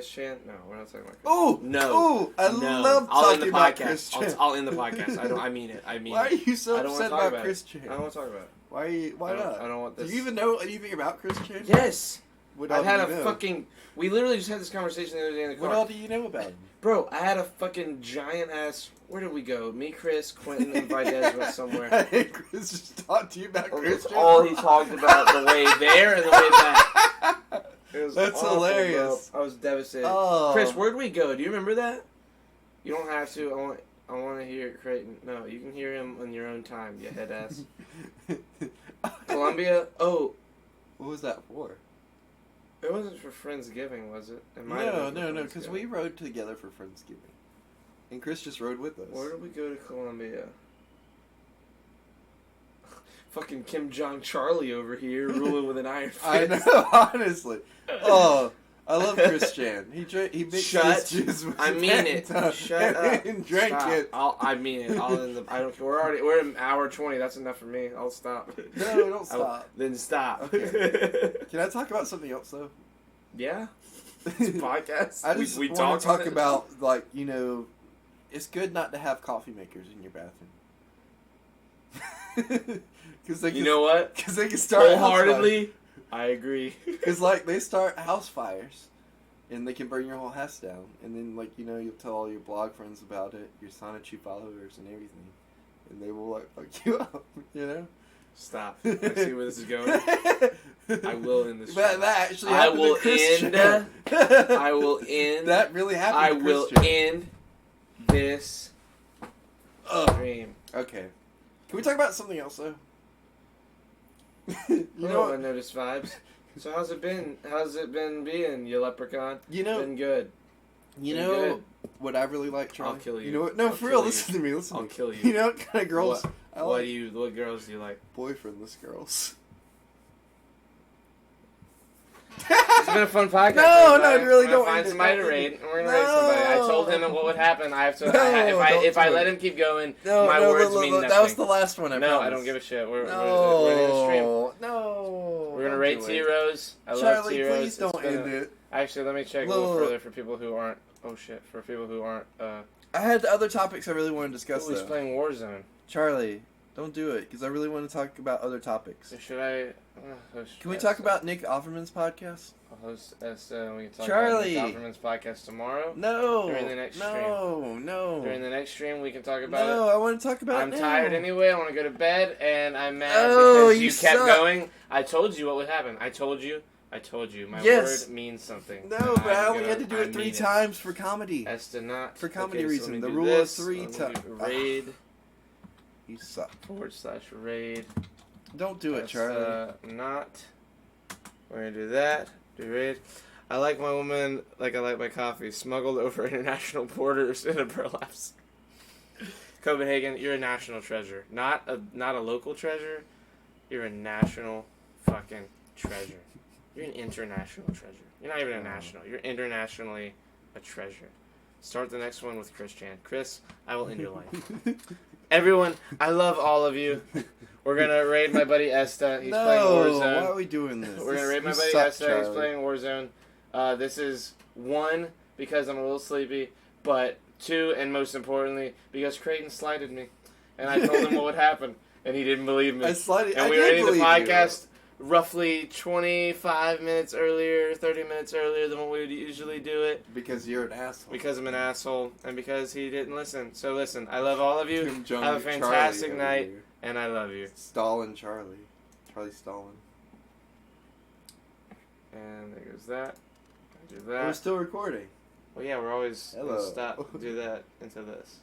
Chan? No, we're not talking about Chris. Oh! No. Oh! I No. love I'll end talking the about podcast. Chris Chan. I'll end the podcast. I mean it. I mean Why are it. you so I don't wanna upset talk about about Chris it. Chan? I don't want to talk about it. Why are you, why not? I don't want this. Do you even know anything about Chris Chan? Yes. What all I've had do a you know? fucking. We literally just had this conversation the other day in the car. What all do you know about him? Bro, I had a fucking giant ass. Where did we go? Me, Chris, Quentin, and Videz went somewhere. Hey, Chris just talked to you about Chris That's Chan. all he talked about the way there and the way back. It was That's awful, hilarious. bro. I was devastated. Oh. Chris, where'd we go? Do you remember that? You don't have to. I want to hear Creighton. No, you can hear him on your own time, you head ass. Columbia? Oh, What was that for? it wasn't for Friendsgiving, was it? It might No, have been for no, because Friendsgiving. we rode together for Friendsgiving. And Chris just rode with us. Where did we go to Columbia? Fucking Kim Jong Charlie over here ruling with an iron fist. I know, honestly. Oh, I love Chris Chan. He mixed Shut. his juice with I mean it. Fanta Shut up. and drank Stop. it. I mean it. I don't care. We're in hour 20. That's enough for me. I'll stop. No, don't stop. Then stop. Can I talk about something else though? Yeah. It's a podcast. I just we want to talk talk on it. about, like, you know, it's good not to have coffee makers in your bathroom. Because they can, You know what? Because they can start Wholeheartedly, I agree. Because, like, they start house fires, and they can burn your whole house down. And then, like, you know, you'll tell all your blog friends about it, your Sonichu followers and everything. And they will, like, fuck you up, you know? Stop. I see where this is going. I will end this. But show. that actually I happened will to Chris end. Chan. I will end. That really happened I to Chris will Chan. end this Ugh. stream. Okay. Can we talk about something else, though? you You know know, what? I noticed vibes. So how's it been? How's it been being, you leprechaun? You know, Been good. you been know good. what I really like, Charlie? I'll kill you. You know what? No, I'll for kill real, you. listen to me, listen I'll to me. kill you. You know what kind of girls What? I What like? what girls do you like? Boyfriendless girls. It's been a fun podcast. No, everybody. really I'm don't gonna find end it, somebody to don't end raid, it. and we're gonna raid somebody. I told him what would happen. I have to. If I let him keep going, my words mean nothing. That was the last one. I No, promise. I don't give a shit. We're gonna stream. No. We're gonna rate T-Rose. I love Charlie, T-Rose. please don't end it. Actually, let me check a little further for people who aren't. Oh shit! For people who aren't. I had other topics I really want to discuss. Who's Though. playing Warzone? Charlie, don't do it because I really want to talk about other topics. Should I? Can we talk about Nick Offerman's podcast? I'll host we can talk Charlie. about Nick Offerman's podcast tomorrow. No. During the next stream. No. During the next stream, we can talk about it. No, I want to talk about it. I'm now. tired anyway. I want to go to bed, and I'm mad Oh, because you you kept suck. going. I told you what would happen. I told you. My Yes. word means something. No, And but I I'm only gonna- had to do it 3 mean times for comedy. That's to not For comedy okay, reason. So let me The do rule this. of 3 Let me times. do Raid You suck. /raid. Don't do it, That's, Charlie. not. We're gonna do that. Do raid. I like my woman like I like my coffee. Smuggled over international borders in a burlapse. Copenhagen, you're a national treasure. Not a local treasure. You're a national fucking treasure. You're an international treasure. You're not even a national. You're internationally a treasure. Start the next one with Chris Chan. Chris, I will end your life. Everyone, I love all of you. We're gonna raid my buddy Esta. He's playing Warzone. Why are we doing this? We're gonna raid my You buddy suck, Esta. He's Charlie. playing Warzone. This is 1 because I'm a little sleepy, but 2 and most importantly because Creighton slighted me, and I told him what would happen, and he didn't believe me. And we were ending the podcast roughly 25 minutes earlier, 30 minutes earlier than what we would usually do it. Because you're an asshole. Because I'm an asshole, and because he didn't listen. So listen, I love all of you. Kim Jong Have a fantastic Charlie night, over here. and I love you. Stalin Charlie. Charlie Stalin. And there goes that. Do We're that. still recording. Well, yeah, we're always Hello. gonna stop. Do that into this.